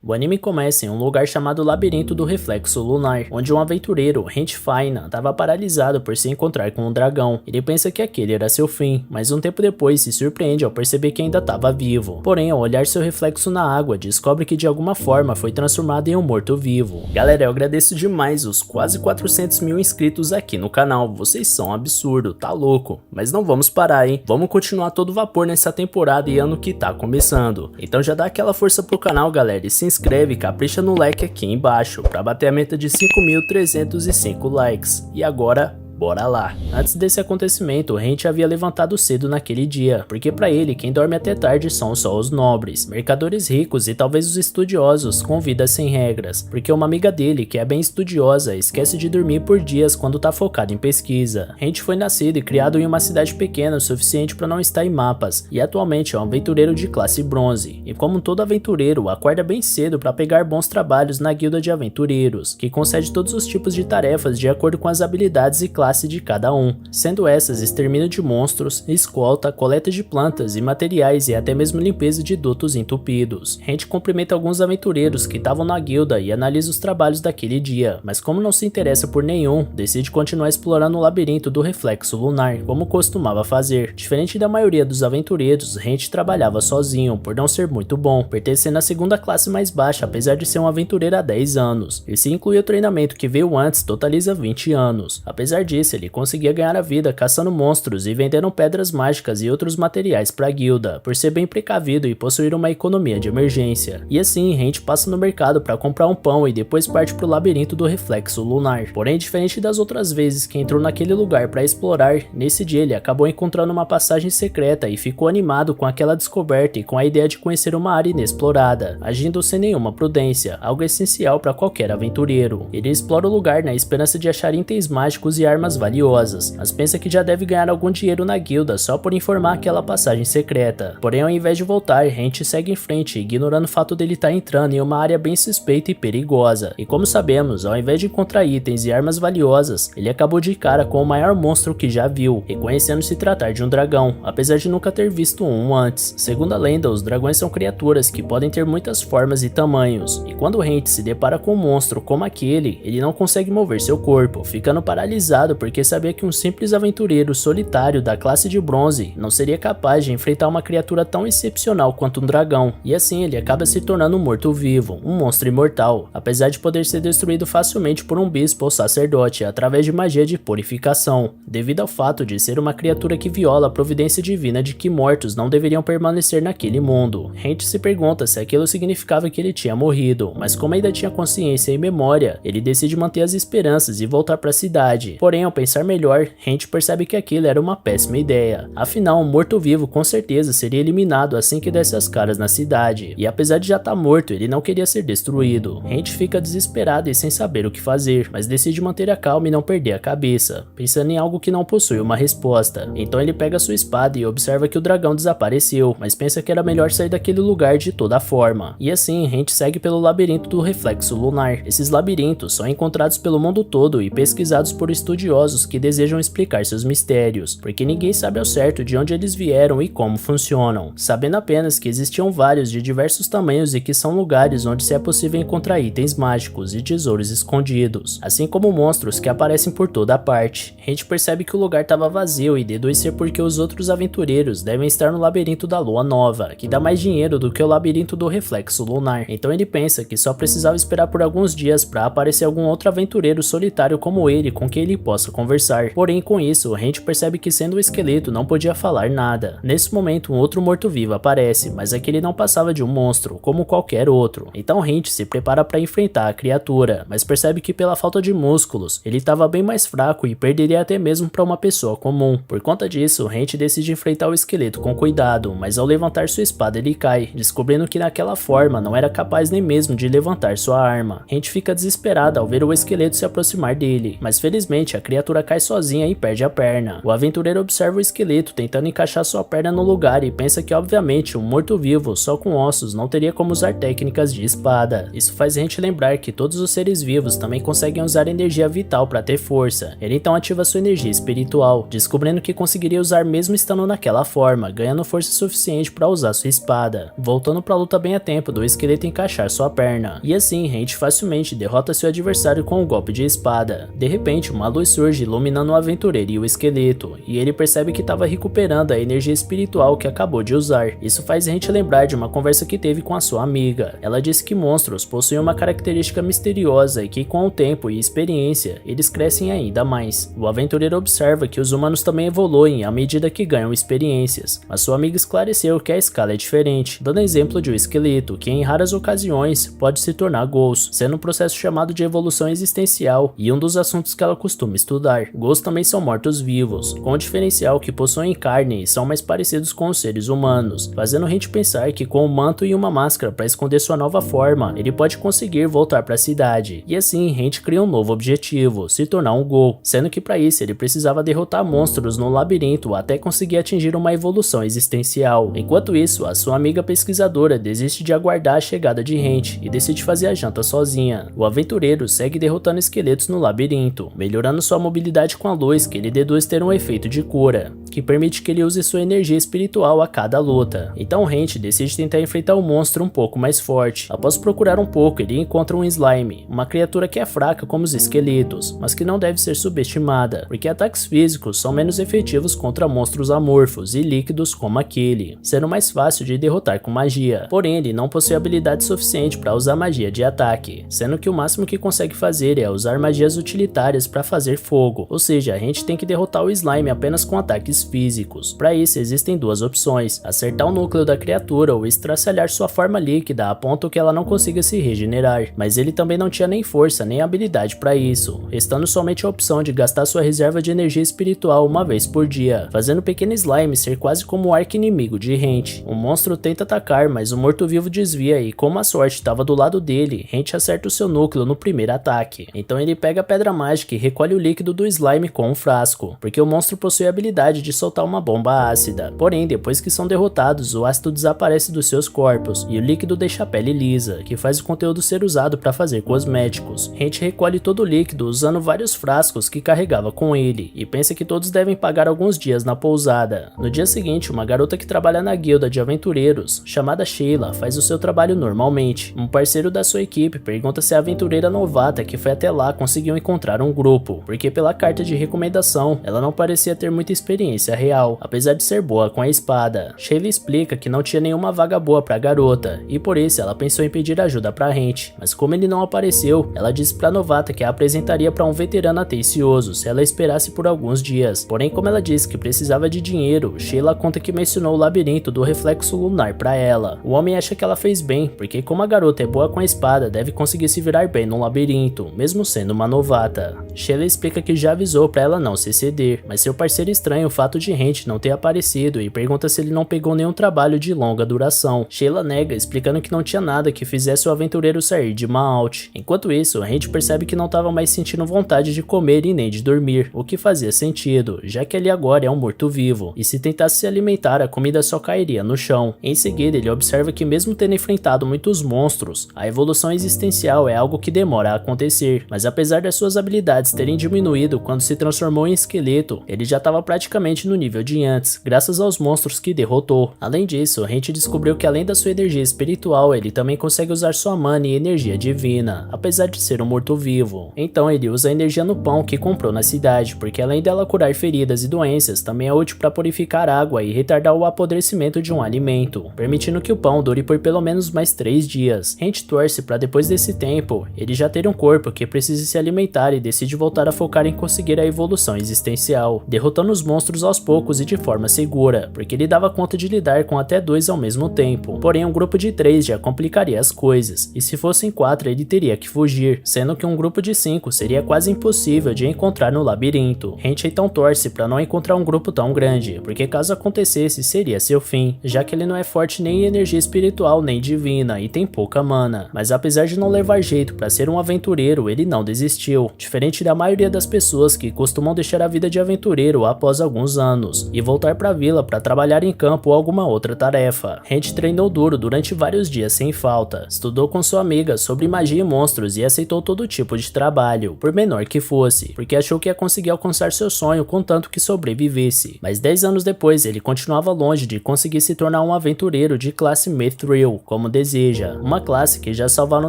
O anime começa em um lugar chamado Labirinto do Reflexo Lunar, onde um aventureiro, Hent Faina, estava paralisado por se encontrar com um dragão. Ele pensa que aquele era seu fim, mas um tempo depois se surpreende ao perceber que ainda estava vivo. Porém, ao olhar seu reflexo na água, descobre que de alguma forma foi transformado em um morto-vivo. Galera, eu agradeço demais os quase 400 mil inscritos aqui no canal. Vocês são um absurdo, tá louco? Mas não vamos parar, hein? Vamos continuar todo vapor nessa temporada e ano que tá começando. Então já dá aquela força pro canal, galera, e se inscreve e capricha no like aqui embaixo, pra bater a meta de 5.305 likes. E agora, bora lá! Antes desse acontecimento, Hent havia levantado cedo naquele dia, porque para ele quem dorme até tarde são só os nobres, mercadores ricos e talvez os estudiosos com vidas sem regras, porque uma amiga dele, que é bem estudiosa, esquece de dormir por dias quando tá focado em pesquisa. Hent foi nascido e criado em uma cidade pequena o suficiente para não estar em mapas, e atualmente é um aventureiro de classe bronze, e como todo aventureiro, acorda bem cedo para pegar bons trabalhos na guilda de aventureiros, que concede todos os tipos de tarefas de acordo com as habilidades e classe de cada um, sendo essas extermínio de monstros, escolta, coleta de plantas e materiais e até mesmo limpeza de dutos entupidos. Hent cumprimenta alguns aventureiros que estavam na guilda e analisa os trabalhos daquele dia, mas como não se interessa por nenhum, decide continuar explorando o labirinto do reflexo lunar, como costumava fazer. Diferente da maioria dos aventureiros, Hent trabalhava sozinho, por não ser muito bom, pertencendo à segunda classe mais baixa, apesar de ser um aventureiro há 10 anos. E se incluir o treinamento que veio antes, totaliza 20 anos. Apesar disso, ele conseguia ganhar a vida caçando monstros e vendendo pedras mágicas e outros materiais para a guilda, por ser bem precavido e possuir uma economia de emergência. E assim, Hent passa no mercado para comprar um pão e depois parte para o labirinto do reflexo lunar. Porém, diferente das outras vezes que entrou naquele lugar para explorar, nesse dia ele acabou encontrando uma passagem secreta e ficou animado com aquela descoberta e com a ideia de conhecer uma área inexplorada, agindo sem nenhuma prudência, algo essencial para qualquer aventureiro. Ele explora o lugar na esperança de achar itens mágicos e armas valiosas, mas pensa que já deve ganhar algum dinheiro na guilda só por informar aquela passagem secreta. Porém, ao invés de voltar, Hent segue em frente, ignorando o fato dele estar entrando em uma área bem suspeita e perigosa. E como sabemos, ao invés de encontrar itens e armas valiosas, ele acabou de cara com o maior monstro que já viu, reconhecendo se tratar de um dragão, apesar de nunca ter visto um antes. Segundo a lenda, os dragões são criaturas que podem ter muitas formas e tamanhos, e quando Hent se depara com um monstro como aquele, ele não consegue mover seu corpo, ficando paralisado porque sabia que um simples aventureiro solitário da classe de bronze não seria capaz de enfrentar uma criatura tão excepcional quanto um dragão, e assim ele acaba se tornando um morto-vivo, um monstro imortal, apesar de poder ser destruído facilmente por um bispo ou sacerdote através de magia de purificação, devido ao fato de ser uma criatura que viola a providência divina de que mortos não deveriam permanecer naquele mundo. Hent se pergunta se aquilo significava que ele tinha morrido, mas como ainda tinha consciência e memória, ele decide manter as esperanças e voltar para a cidade. Porém, ao pensar melhor, Hent percebe que aquilo era uma péssima ideia. Afinal, um morto-vivo com certeza seria eliminado assim que desse as caras na cidade, e apesar de já estar morto, ele não queria ser destruído. Hent fica desesperado e sem saber o que fazer, mas decide manter a calma e não perder a cabeça, pensando em algo que não possui uma resposta. Então ele pega sua espada e observa que o dragão desapareceu, mas pensa que era melhor sair daquele lugar de toda forma. E assim, Hent segue pelo labirinto do reflexo lunar. Esses labirintos são encontrados pelo mundo todo e pesquisados por estudiosos que desejam explicar seus mistérios, porque ninguém sabe ao certo de onde eles vieram e como funcionam, sabendo apenas que existiam vários de diversos tamanhos e que são lugares onde se é possível encontrar itens mágicos e tesouros escondidos, assim como monstros que aparecem por toda parte. Hent percebe que o lugar estava vazio e deduz ser porque os outros aventureiros devem estar no labirinto da lua nova, que dá mais dinheiro do que o labirinto do reflexo lunar. Então ele pensa que só precisava esperar por alguns dias para aparecer algum outro aventureiro solitário como ele com quem ele possa conversar. Porém, com isso, Hent percebe que sendo um esqueleto não podia falar nada. Nesse momento, um outro morto-vivo aparece, mas aquele não passava de um monstro, como qualquer outro. Então Hent se prepara para enfrentar a criatura, mas percebe que pela falta de músculos, ele estava bem mais fraco e perderia até mesmo para uma pessoa comum. Por conta disso, Hent decide enfrentar o esqueleto com cuidado, mas ao levantar sua espada ele cai, descobrindo que naquela forma não era capaz nem mesmo de levantar sua arma. Hent fica desesperada ao ver o esqueleto se aproximar dele, mas felizmente a criatura criatura cai sozinha e perde a perna. O aventureiro observa o esqueleto tentando encaixar sua perna no lugar e pensa que obviamente um morto-vivo só com ossos não teria como usar técnicas de espada. Isso faz a gente lembrar que todos os seres vivos também conseguem usar energia vital para ter força. Ele então ativa sua energia espiritual, descobrindo que conseguiria usar mesmo estando naquela forma, ganhando força suficiente para usar sua espada, voltando para a luta bem a tempo do esqueleto encaixar sua perna. E assim, Hank facilmente derrota seu adversário com um golpe de espada. De repente, uma luz surge iluminando o aventureiro e o esqueleto, e ele percebe que estava recuperando a energia espiritual que acabou de usar. Isso faz Hank lembrar de uma conversa que teve com a sua amiga. Ela disse que monstros possuem uma característica misteriosa e que com o tempo e experiência, eles crescem ainda mais. O aventureiro observa que os humanos também evoluem à medida que ganham experiências, mas sua amiga esclareceu que a escala é diferente, dando exemplo de um esqueleto que em raras ocasiões pode se tornar Ghost, sendo um processo chamado de evolução existencial e um dos assuntos que ela costuma estudar. Ghosts também são mortos-vivos, com o diferencial que possuem carne e são mais parecidos com os seres humanos, fazendo a gente pensar que com um manto e uma máscara para esconder sua nova forma, ele pode conseguir voltar para a cidade. E assim, Hank cria um novo objetivo, se tornar um Ghoul, sendo que para isso ele precisava derrotar monstros no labirinto até conseguir atingir uma evolução existencial. Enquanto isso, a sua amiga pesquisadora desiste de aguardar a chegada de Hank e decide fazer a janta sozinha. O aventureiro segue derrotando esqueletos no labirinto, melhorando sua mobilidade com a luz que ele deduz ter um efeito de cura, que permite que ele use sua energia espiritual a cada luta. Então Hank decide tentar enfrentar o monstro um pouco mais forte. Após procurar um pouco, ele encontra um slime, uma criatura que é fraca como os esqueletos, mas que não deve ser subestimada, porque ataques físicos são menos efetivos contra monstros amorfos e líquidos como aquele, sendo mais fácil de derrotar com magia. Porém, ele não possui habilidade suficiente para usar magia de ataque, sendo que o máximo que consegue fazer é usar magias utilitárias para fazer fogo, ou seja, a gente tem que derrotar o slime apenas com ataques físicos. Para isso existem duas opções: acertar o núcleo da criatura ou estraçalhar sua forma líquida a ponto que ela não consiga se regenerar, mas ele também não tinha nem força nem habilidade para isso, restando somente a opção de gastar sua reserva de energia espiritual uma vez por dia, fazendo o pequeno slime ser quase como o arqui-inimigo de Hank. O monstro tenta atacar, mas o morto-vivo desvia e como a sorte estava do lado dele, Hank acerta o seu núcleo no primeiro ataque. Então ele pega a pedra mágica e recolhe o líquido do slime com um frasco, porque o monstro possui a habilidade de soltar uma bomba ácida. Porém, depois que são derrotados, o ácido desaparece dos seus corpos e o líquido deixa a pele lisa, que faz o conteúdo ser usado para fazer cosméticos. Hank recolhe todo o líquido usando vários frascos que carregava com ele e pensa que todos devem pagar alguns dias na pousada. No dia seguinte, uma garota que trabalha na guilda de aventureiros, chamada Sheila, faz o seu trabalho normalmente. Um parceiro da sua equipe pergunta se a aventureira novata que foi até lá conseguiu encontrar um grupo, porque pela carta de recomendação, ela não parecia ter muita experiência real, apesar de ser boa com a espada. Sheila explica que não tinha nenhuma vaga boa pra garota, e por isso ela pensou em pedir ajuda pra Hank, mas como ele não apareceu, ela disse pra novata que a apresentaria pra um veterano atencioso se ela esperasse por alguns dias. Porém, como ela disse que precisava de dinheiro, Sheila conta que mencionou o labirinto do reflexo lunar pra ela. O homem acha que ela fez bem, porque como a garota é boa com a espada, deve conseguir se virar bem no labirinto, mesmo sendo uma novata. Sheila explica que já avisou pra ela não se ceder, mas seu parceiro estranha o fato de Hank não ter aparecido e pergunta se ele não pegou nenhum trabalho de longa duração. Sheila nega, explicando que não tinha nada que fizesse o aventureiro sair de Maalt. Enquanto isso, Hank percebe que não estava mais sentindo vontade de comer e nem de dormir, o que fazia sentido, já que ele agora é um morto-vivo, e se tentasse se alimentar, a comida só cairia no chão. Em seguida, ele observa que mesmo tendo enfrentado muitos monstros, a evolução existencial é algo que demora a acontecer, mas apesar das suas habilidades terem diminuído quando se transformou em esqueleto, ele já estava praticamente no nível de antes, graças aos monstros que derrotou. Além disso, Hank descobriu que além da sua energia espiritual, ele também consegue usar sua mana e energia divina, apesar de ser um morto-vivo. Então ele usa a energia no pão que comprou na cidade, porque além dela curar feridas e doenças, também é útil para purificar água e retardar o apodrecimento de um alimento, permitindo que o pão dure por pelo menos mais 3 dias. Hank torce para depois desse tempo, ele já ter um corpo que precise se alimentar e decide voltar a focar em conseguir a evolução existencial, derrotando os monstros aos poucos e de forma segura, porque ele dava conta de lidar com até 2 ao mesmo tempo. Porém, um grupo de 3 já complicaria as coisas, e se fossem 4 ele teria que fugir, sendo que um grupo de 5 seria quase impossível de encontrar no labirinto. Hank então torce para não encontrar um grupo tão grande, porque caso acontecesse seria seu fim, já que ele não é forte nem em energia espiritual nem divina e tem pouca mana. Mas apesar de não levar jeito para ser um aventureiro, ele não desistiu. Diferente da maioria das pessoas que costumam deixar a vida de aventureiro após alguns anos e voltar para a vila para trabalhar em campo ou alguma outra tarefa. Hank treinou duro durante vários dias sem falta, estudou com sua amiga sobre magia e monstros e aceitou todo tipo de trabalho, por menor que fosse, porque achou que ia conseguir alcançar seu sonho contanto que sobrevivesse. Mas 10 anos depois ele continuava longe de conseguir se tornar um aventureiro de classe Mithril, como deseja, uma classe que já salvaram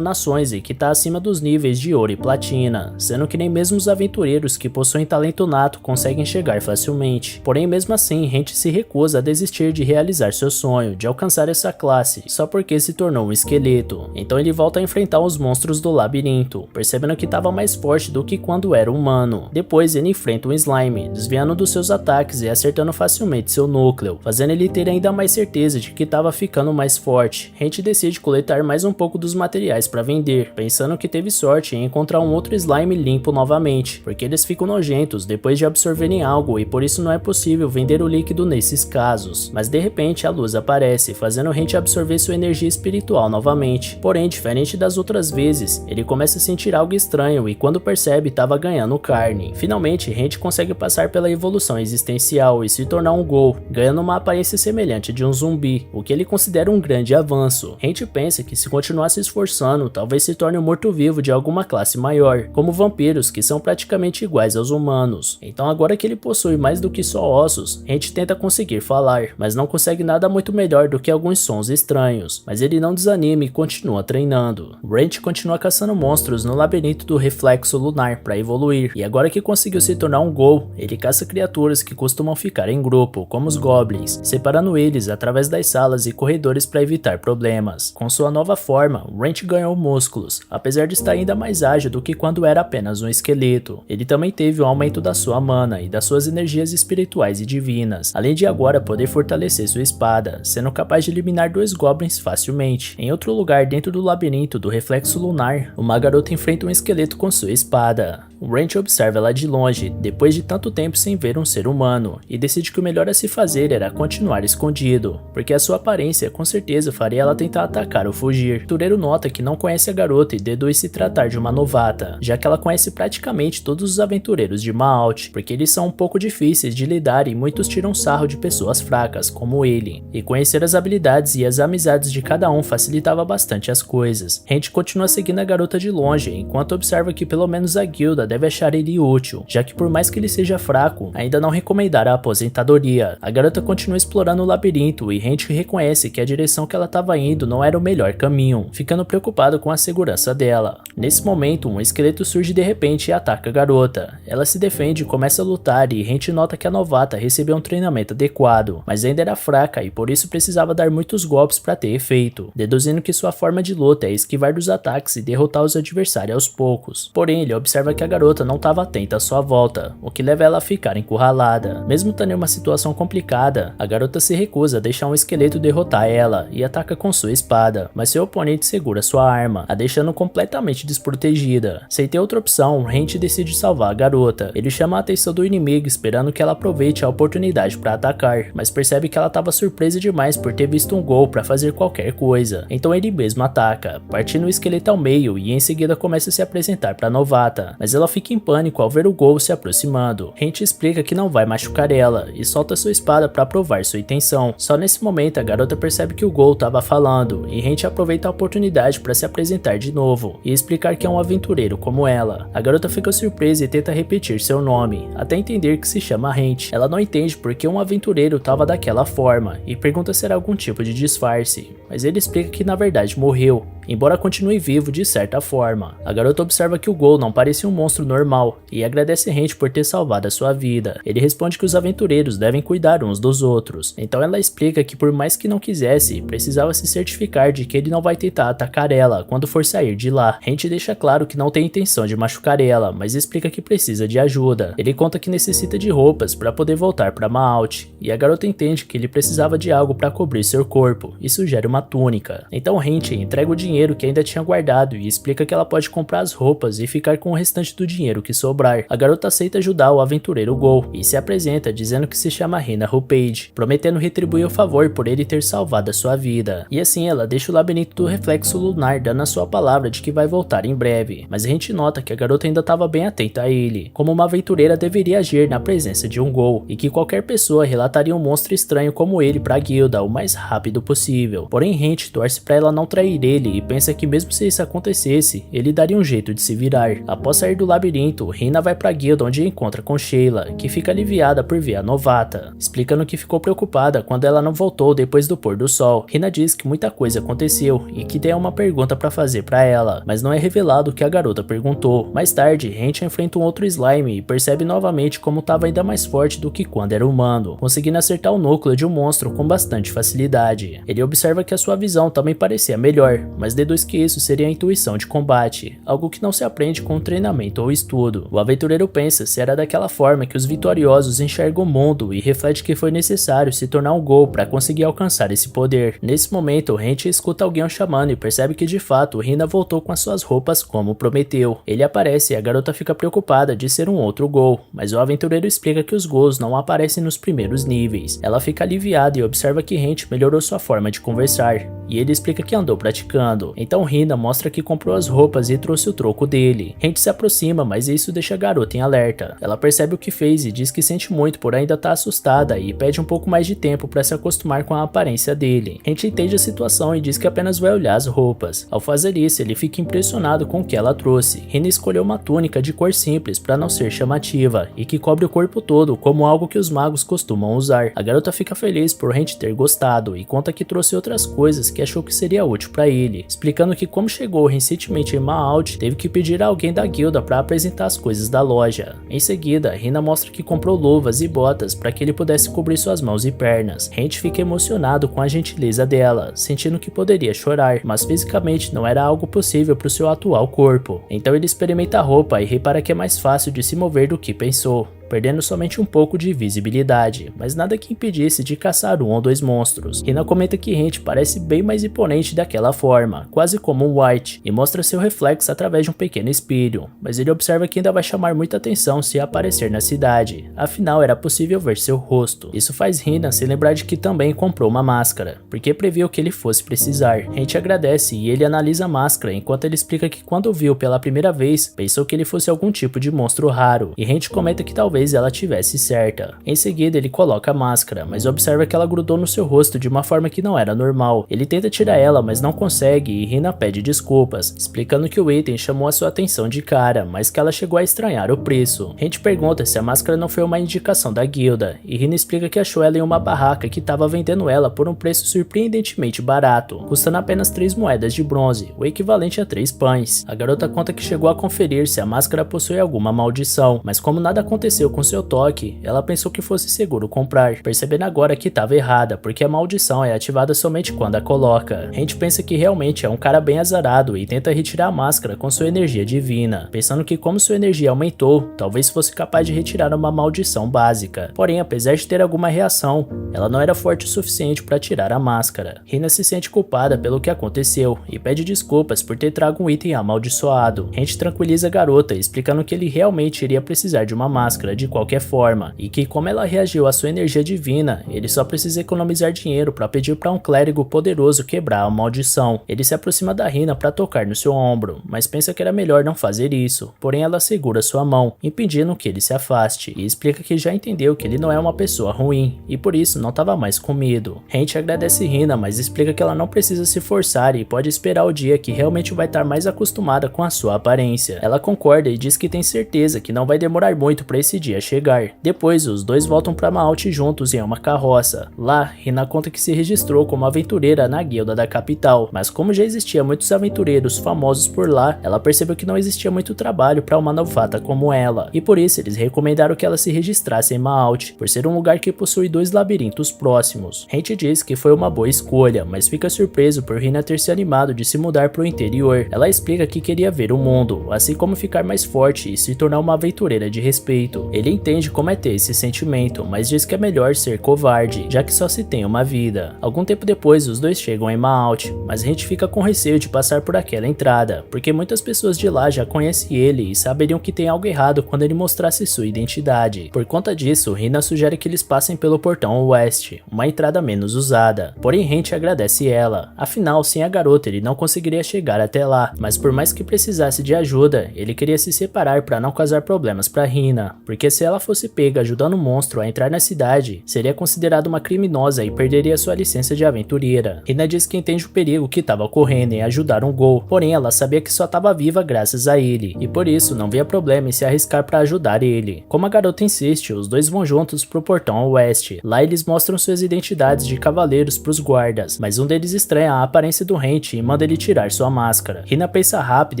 nações e que está acima dos níveis de ouro e platina, sendo que nem mesmo os aventureiros que possuem talento nato conseguem chegar facilmente. Porém, mesmo assim, Hank se recusa a desistir de realizar seu sonho de alcançar essa classe, só porque se tornou um esqueleto. Então ele volta a enfrentar os monstros do labirinto, percebendo que estava mais forte do que quando era humano. Depois ele enfrenta um slime, desviando dos seus ataques e acertando facilmente seu núcleo, fazendo ele ter ainda mais certeza de que estava ficando mais forte. Hank decide coletar mais um pouco dos materiais para vender, pensando que teve sorte em encontrar um outro slime limpo novamente, porque eles ficam nojentos depois de absorverem algo e por isso não é possível vender o líquido nesses casos. Mas de repente a luz aparece, fazendo Hank absorver sua energia espiritual novamente. Porém, diferente das outras vezes, ele começa a sentir algo estranho e quando percebe estava ganhando carne. Finalmente, Hank consegue passar pela evolução existencial e se tornar um ghoul, ganhando uma aparência semelhante de um zumbi, o que ele considera um grande avanço. Hank pensa que se continuar se esforçando, talvez se torne um morto-vivo de alguma classe maior, como vampiros que são praticamente iguais aos humanos. Então agora que ele possui mais do que só ossos, Hank tenta conseguir falar, mas não consegue nada muito melhor do que alguns sons estranhos, mas ele não desanima e continua treinando. Hank continua caçando monstros no labirinto do reflexo lunar para evoluir, e agora que conseguiu se tornar um ghoul, ele caça criaturas que costumam ficar em grupo, como os goblins, separando eles através das salas e corredores para evitar problemas. Com sua nova forma, Hank ganhou músculos, apesar de estar ainda mais ágil do que quando era apenas um esqueleto. Ele também teve um aumento da sua mana e das suas energias espirituais e divinas, além de agora poder fortalecer sua espada, sendo capaz de eliminar 2 goblins facilmente. Em outro lugar dentro do labirinto do reflexo lunar, uma garota enfrenta um esqueleto com sua espada. Hank observa ela de longe, depois de tanto tempo sem ver um ser humano, e decide que o melhor a se fazer era continuar escondido, porque a sua aparência com certeza faria ela tentar atacar ou fugir. O Tureiro nota que não conhece a garota e deduz se tratar de uma novata, já que ela conhece praticamente todos os aventureiros de Maalt, porque eles são um pouco difíceis de lidar e muitos tiram sarro de pessoas fracas, como ele. E conhecer as habilidades e as amizades de cada um facilitava bastante as coisas. Hank continua seguindo a garota de longe, enquanto observa que pelo menos a guilda deve achar ele útil, já que por mais que ele seja fraco, ainda não recomendará a aposentadoria. A garota continua explorando o labirinto e Hank reconhece que a direção que ela estava indo não era o melhor caminho, ficando preocupado com a segurança dela. Nesse momento, um esqueleto surge de repente e ataca a garota. Ela se defende e começa a lutar e Hank nota que a novata recebeu um treinamento adequado, mas ainda era fraca e por isso precisava dar muitos golpes para ter efeito, deduzindo que sua forma de luta é esquivar dos ataques e derrotar os adversários aos poucos. Porém, ele observa que a garota não estava atenta à sua volta, o que leva ela a ficar encurralada. Mesmo estando em uma situação complicada, a garota se recusa a deixar um esqueleto derrotar ela e ataca com sua espada, mas seu oponente segura sua arma, a deixando completamente desprotegida. Sem ter outra opção, Hank decide salvar a garota. Ele chama a atenção do inimigo esperando que ela aproveite a oportunidade para atacar, mas percebe que ela estava surpresa demais por ter visto um gol para fazer qualquer coisa. Então ele mesmo ataca, partindo o esqueleto ao meio e em seguida começa a se apresentar para a novata, mas ela fica em pânico ao ver o gol se aproximando. Hank explica que não vai machucar ela e solta sua espada para provar sua intenção. Só nesse momento a garota percebe que o gol estava falando e Hank aproveita a oportunidade para se apresentar de novo e explicar que é um aventureiro como ela. A garota fica surpresa e tenta repetir seu nome, até entender que se chama Hank. Ela não entende porque um aventureiro estava daquela forma e pergunta se era algum tipo de disfarce, mas ele explica que na verdade morreu, embora continue vivo de certa forma. A garota observa que o gol não parecia um monstro normal e agradece Hank por ter salvado a sua vida. Ele responde que os aventureiros devem cuidar uns dos outros, então ela explica que por mais que não quisesse, precisava se certificar de que ele não vai tentar atacar ela quando for sair de lá. Hank deixa claro que não tem intenção de machucar ela, mas explica que precisa de ajuda. Ele conta que necessita de roupas para poder voltar para Maalt, e a garota entende que ele precisava de algo para cobrir seu corpo e sugere uma uma túnica. Então Henti entrega o dinheiro que ainda tinha guardado e explica que ela pode comprar as roupas e ficar com o restante do dinheiro que sobrar. A garota aceita ajudar o aventureiro Gol e se apresenta dizendo que se chama Hina Hu-Page, prometendo retribuir o favor por ele ter salvado a sua vida. E assim ela deixa o labirinto do reflexo lunar, dando a sua palavra de que vai voltar em breve. Mas a gente nota que a garota ainda estava bem atenta a ele, como uma aventureira deveria agir na presença de um Gol, e que qualquer pessoa relataria um monstro estranho como ele para a guilda o mais rápido possível. Porém Henti torce para ela não trair ele e pensa que mesmo se isso acontecesse, ele daria um jeito de se virar. Após sair do labirinto, Hina vai para a guilda onde encontra com Sheila, que fica aliviada por ver a novata, explicando que ficou preocupada quando ela não voltou depois do pôr do sol. Hina diz que muita coisa aconteceu e que tem uma pergunta para fazer para ela, mas não é revelado o que a garota perguntou. Mais tarde, Henti enfrenta um outro slime e percebe novamente como estava ainda mais forte do que quando era humano, conseguindo acertar o núcleo de um monstro com bastante facilidade. Ele observa que a sua visão também parecia melhor, mas deduz que isso seria a intuição de combate, algo que não se aprende com treinamento ou estudo. O aventureiro pensa se era daquela forma que os vitoriosos enxergam o mundo e reflete que foi necessário se tornar um Gol para conseguir alcançar esse poder. Nesse momento, Henti escuta alguém o chamando e percebe que de fato Hina voltou com as suas roupas como prometeu. Ele aparece e a garota fica preocupada de ser um outro Gol, mas o aventureiro explica que os Gols não aparecem nos primeiros níveis. Ela fica aliviada e observa que Henti melhorou sua forma de conversar, e ele explica que andou praticando. Então Hina mostra que comprou as roupas e trouxe o troco dele. Henti se aproxima, mas isso deixa a garota em alerta. Ela percebe o que fez e diz que sente muito por ainda estar assustada e pede um pouco mais de tempo para se acostumar com a aparência dele. Henti entende a situação e diz que apenas vai olhar as roupas. Ao fazer isso, ele fica impressionado com o que ela trouxe. Hina escolheu uma túnica de cor simples para não ser chamativa e que cobre o corpo todo, como algo que os magos costumam usar. A garota fica feliz por Henti ter gostado e conta que trouxe outras coisas que achou que seria útil para ele, explicando que como chegou recentemente em Maalt, teve que pedir a alguém da guilda para apresentar as coisas da loja. Em seguida, Hina mostra que comprou luvas e botas para que ele pudesse cobrir suas mãos e pernas. Henti fica emocionado com a gentileza dela, sentindo que poderia chorar, mas fisicamente não era algo possível para o seu atual corpo. Então ele experimenta a roupa e repara que é mais fácil de se mover do que pensou, perdendo somente um pouco de visibilidade, mas nada que impedisse de caçar um ou dois monstros. Hina comenta que Henti parece bem mais imponente daquela forma, quase como um White, e mostra seu reflexo através de um pequeno espelho, mas ele observa que ainda vai chamar muita atenção se aparecer na cidade, afinal era possível ver seu rosto. Isso faz Hina se lembrar de que também comprou uma máscara, porque previu que ele fosse precisar. Henti agradece e ele analisa a máscara, enquanto ele explica que quando viu pela primeira vez, pensou que ele fosse algum tipo de monstro raro, e Henti comenta que talvez ela tivesse certa. Em seguida ele coloca a máscara, mas observa que ela grudou no seu rosto de uma forma que não era normal. Ele tenta tirar ela, mas não consegue e Hina pede desculpas, explicando que o item chamou a sua atenção de cara, mas que ela chegou a estranhar o preço. Henti pergunta se a máscara não foi uma indicação da guilda, e Hina explica que achou ela em uma barraca que estava vendendo ela por um preço surpreendentemente barato, custando apenas 3 moedas de bronze, o equivalente a 3 pães. A garota conta que chegou a conferir se a máscara possui alguma maldição, mas como nada aconteceu com seu toque, ela pensou que fosse seguro comprar, percebendo agora que estava errada, porque a maldição é ativada somente quando a coloca. Henti pensa que realmente é um cara bem azarado e tenta retirar a máscara com sua energia divina, pensando que como sua energia aumentou, talvez fosse capaz de retirar uma maldição básica. Porém, apesar de ter alguma reação, ela não era forte o suficiente para tirar a máscara. Hina se sente culpada pelo que aconteceu e pede desculpas por ter trago um item amaldiçoado. Henti tranquiliza a garota, explicando que ele realmente iria precisar de uma máscara de qualquer forma, e que como ela reagiu à sua energia divina, ele só precisa economizar dinheiro para pedir para um clérigo poderoso quebrar a maldição. Ele se aproxima da Hina para tocar no seu ombro, mas pensa que era melhor não fazer isso, porém ela segura sua mão, impedindo que ele se afaste, e explica que já entendeu que ele não é uma pessoa ruim, e por isso não estava mais com medo. Henti agradece Hina, mas explica que ela não precisa se forçar e pode esperar o dia que realmente vai estar mais acostumada com a sua aparência. Ela concorda e diz que tem certeza que não vai demorar muito para esse dia chegar. Depois, os dois voltam para Maalt juntos em uma carroça. Lá, Hina conta que se registrou como aventureira na guilda da capital, mas como já existia muitos aventureiros famosos por lá, ela percebeu que não existia muito trabalho para uma novata como ela, e por isso eles recomendaram que ela se registrasse em Maalt, por ser um lugar que possui 2 labirintos próximos. Henti diz que foi uma boa escolha, mas fica surpreso por Hina ter se animado de se mudar para o interior. Ela explica que queria ver o mundo, assim como ficar mais forte e se tornar uma aventureira de respeito. Ele entende como é ter esse sentimento, mas diz que é melhor ser covarde, já que só se tem uma vida. Algum tempo depois, os dois chegam em Maalt, mas a gente fica com receio de passar por aquela entrada, porque muitas pessoas de lá já conhecem ele e saberiam que tem algo errado quando ele mostrasse sua identidade. Por conta disso, Hina sugere que eles passem pelo portão oeste, uma entrada menos usada. Porém, Hent agradece ela, afinal, sem a garota ele não conseguiria chegar até lá, mas por mais que precisasse de ajuda, ele queria se separar para não causar problemas para Hina, porque se ela fosse pega ajudando o monstro a entrar na cidade, seria considerada uma criminosa e perderia sua licença de aventureira. Hina diz que entende o perigo que estava ocorrendo em ajudar um Gol, porém ela sabia que só estava viva graças a ele, e por isso não via problema em se arriscar para ajudar ele. Como a garota insiste, os dois vão juntos pro portão oeste. Lá eles mostram suas identidades de cavaleiros pros guardas, mas um deles estranha a aparência do Hent e manda ele tirar sua máscara. Hina pensa rápido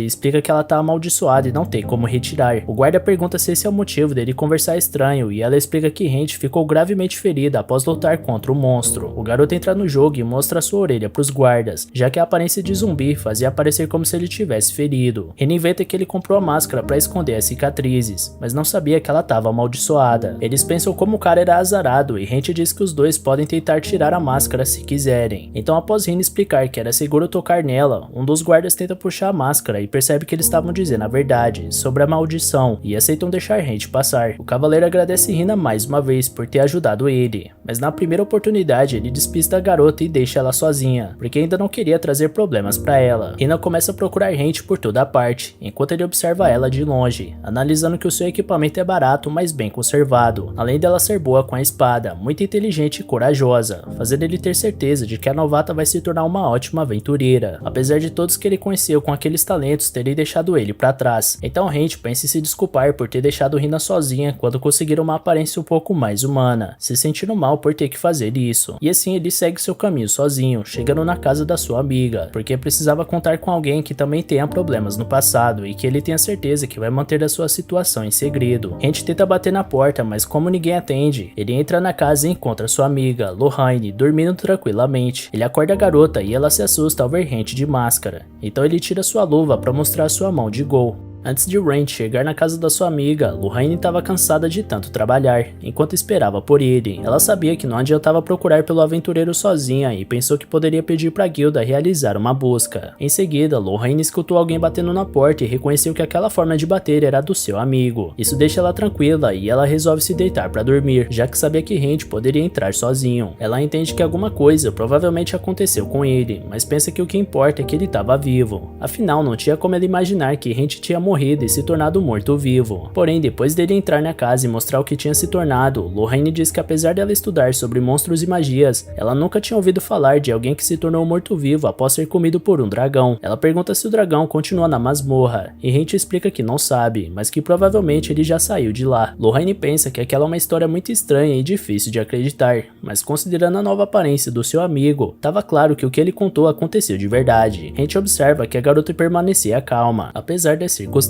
e explica que ela tá amaldiçoada e não tem como retirar. O guarda pergunta se esse é o motivo dele conversar estranho e ela explica que Hent ficou gravemente ferida após lutar contra o monstro. O garoto entra no jogo e mostra sua orelha pros guardas, já que a aparência de zumbi fazia parecer como se ele tivesse ferido. Hina inventa que ele comprou a máscara para esconder as cicatrizes, mas não sabia que ela estava amaldiçoada. Eles pensam como o cara era azarado e Hent diz que os dois podem tentar tirar a máscara se quiserem. Então, após Hina explicar que era seguro tocar nela, um dos guardas tenta puxar a máscara e percebe que eles estavam dizendo a verdade sobre a maldição e aceitam deixar Hent passar. O cavaleiro agradece Hina mais uma vez por ter ajudado ele, mas na primeira oportunidade ele despista a garota e deixa ela sozinha, porque ainda não queria trazer problemas para ela. Hina começa a procurar Hent por toda a parte, enquanto ele observa ela de longe, analisando que o seu equipamento é barato, mas bem conservado, além dela ser boa com a espada, muito inteligente e corajosa, fazendo ele ter certeza de que a novata vai se tornar uma ótima aventureira, apesar de todos que ele conheceu com aqueles talentos terem deixado ele para trás. Então Hent pensa em se desculpar por ter deixado Hina sozinha quando conseguiram uma aparência um pouco mais humana, se sentindo mal por ter que fazer isso. E assim ele segue seu caminho sozinho, chegando na casa da sua amiga, porque precisava contar com alguém que também tenha problemas no passado e que ele tenha certeza que vai manter a sua situação em segredo. Hent tenta bater na porta, mas como ninguém atende, ele entra na casa e encontra sua amiga, Lorraine, dormindo tranquilamente. Ele acorda a garota e ela se assusta ao ver Hent de máscara, então ele tira sua luva para mostrar sua mão de Gol. Antes de Hent chegar na casa da sua amiga, Lorraine estava cansada de tanto trabalhar, enquanto esperava por ele. Ela sabia que não adiantava procurar pelo aventureiro sozinha e pensou que poderia pedir para a guilda realizar uma busca. Em seguida, Lorraine escutou alguém batendo na porta e reconheceu que aquela forma de bater era do seu amigo. Isso deixa ela tranquila e ela resolve se deitar para dormir, já que sabia que Hent poderia entrar sozinho. Ela entende que alguma coisa provavelmente aconteceu com ele, mas pensa que o que importa é que ele estava vivo. Afinal, não tinha como ela imaginar que Hent tinha morrido e se tornado morto-vivo. Porém, depois dele entrar na casa e mostrar o que tinha se tornado, Lorraine diz que apesar dela estudar sobre monstros e magias, ela nunca tinha ouvido falar de alguém que se tornou morto-vivo após ser comido por um dragão. Ela pergunta se o dragão continua na masmorra, e Hent explica que não sabe, mas que provavelmente ele já saiu de lá. Lorraine pensa que aquela é uma história muito estranha e difícil de acreditar, mas considerando a nova aparência do seu amigo, estava claro que o que ele contou aconteceu de verdade. Hent observa que a garota permanecia calma, apesar das circunstâncias,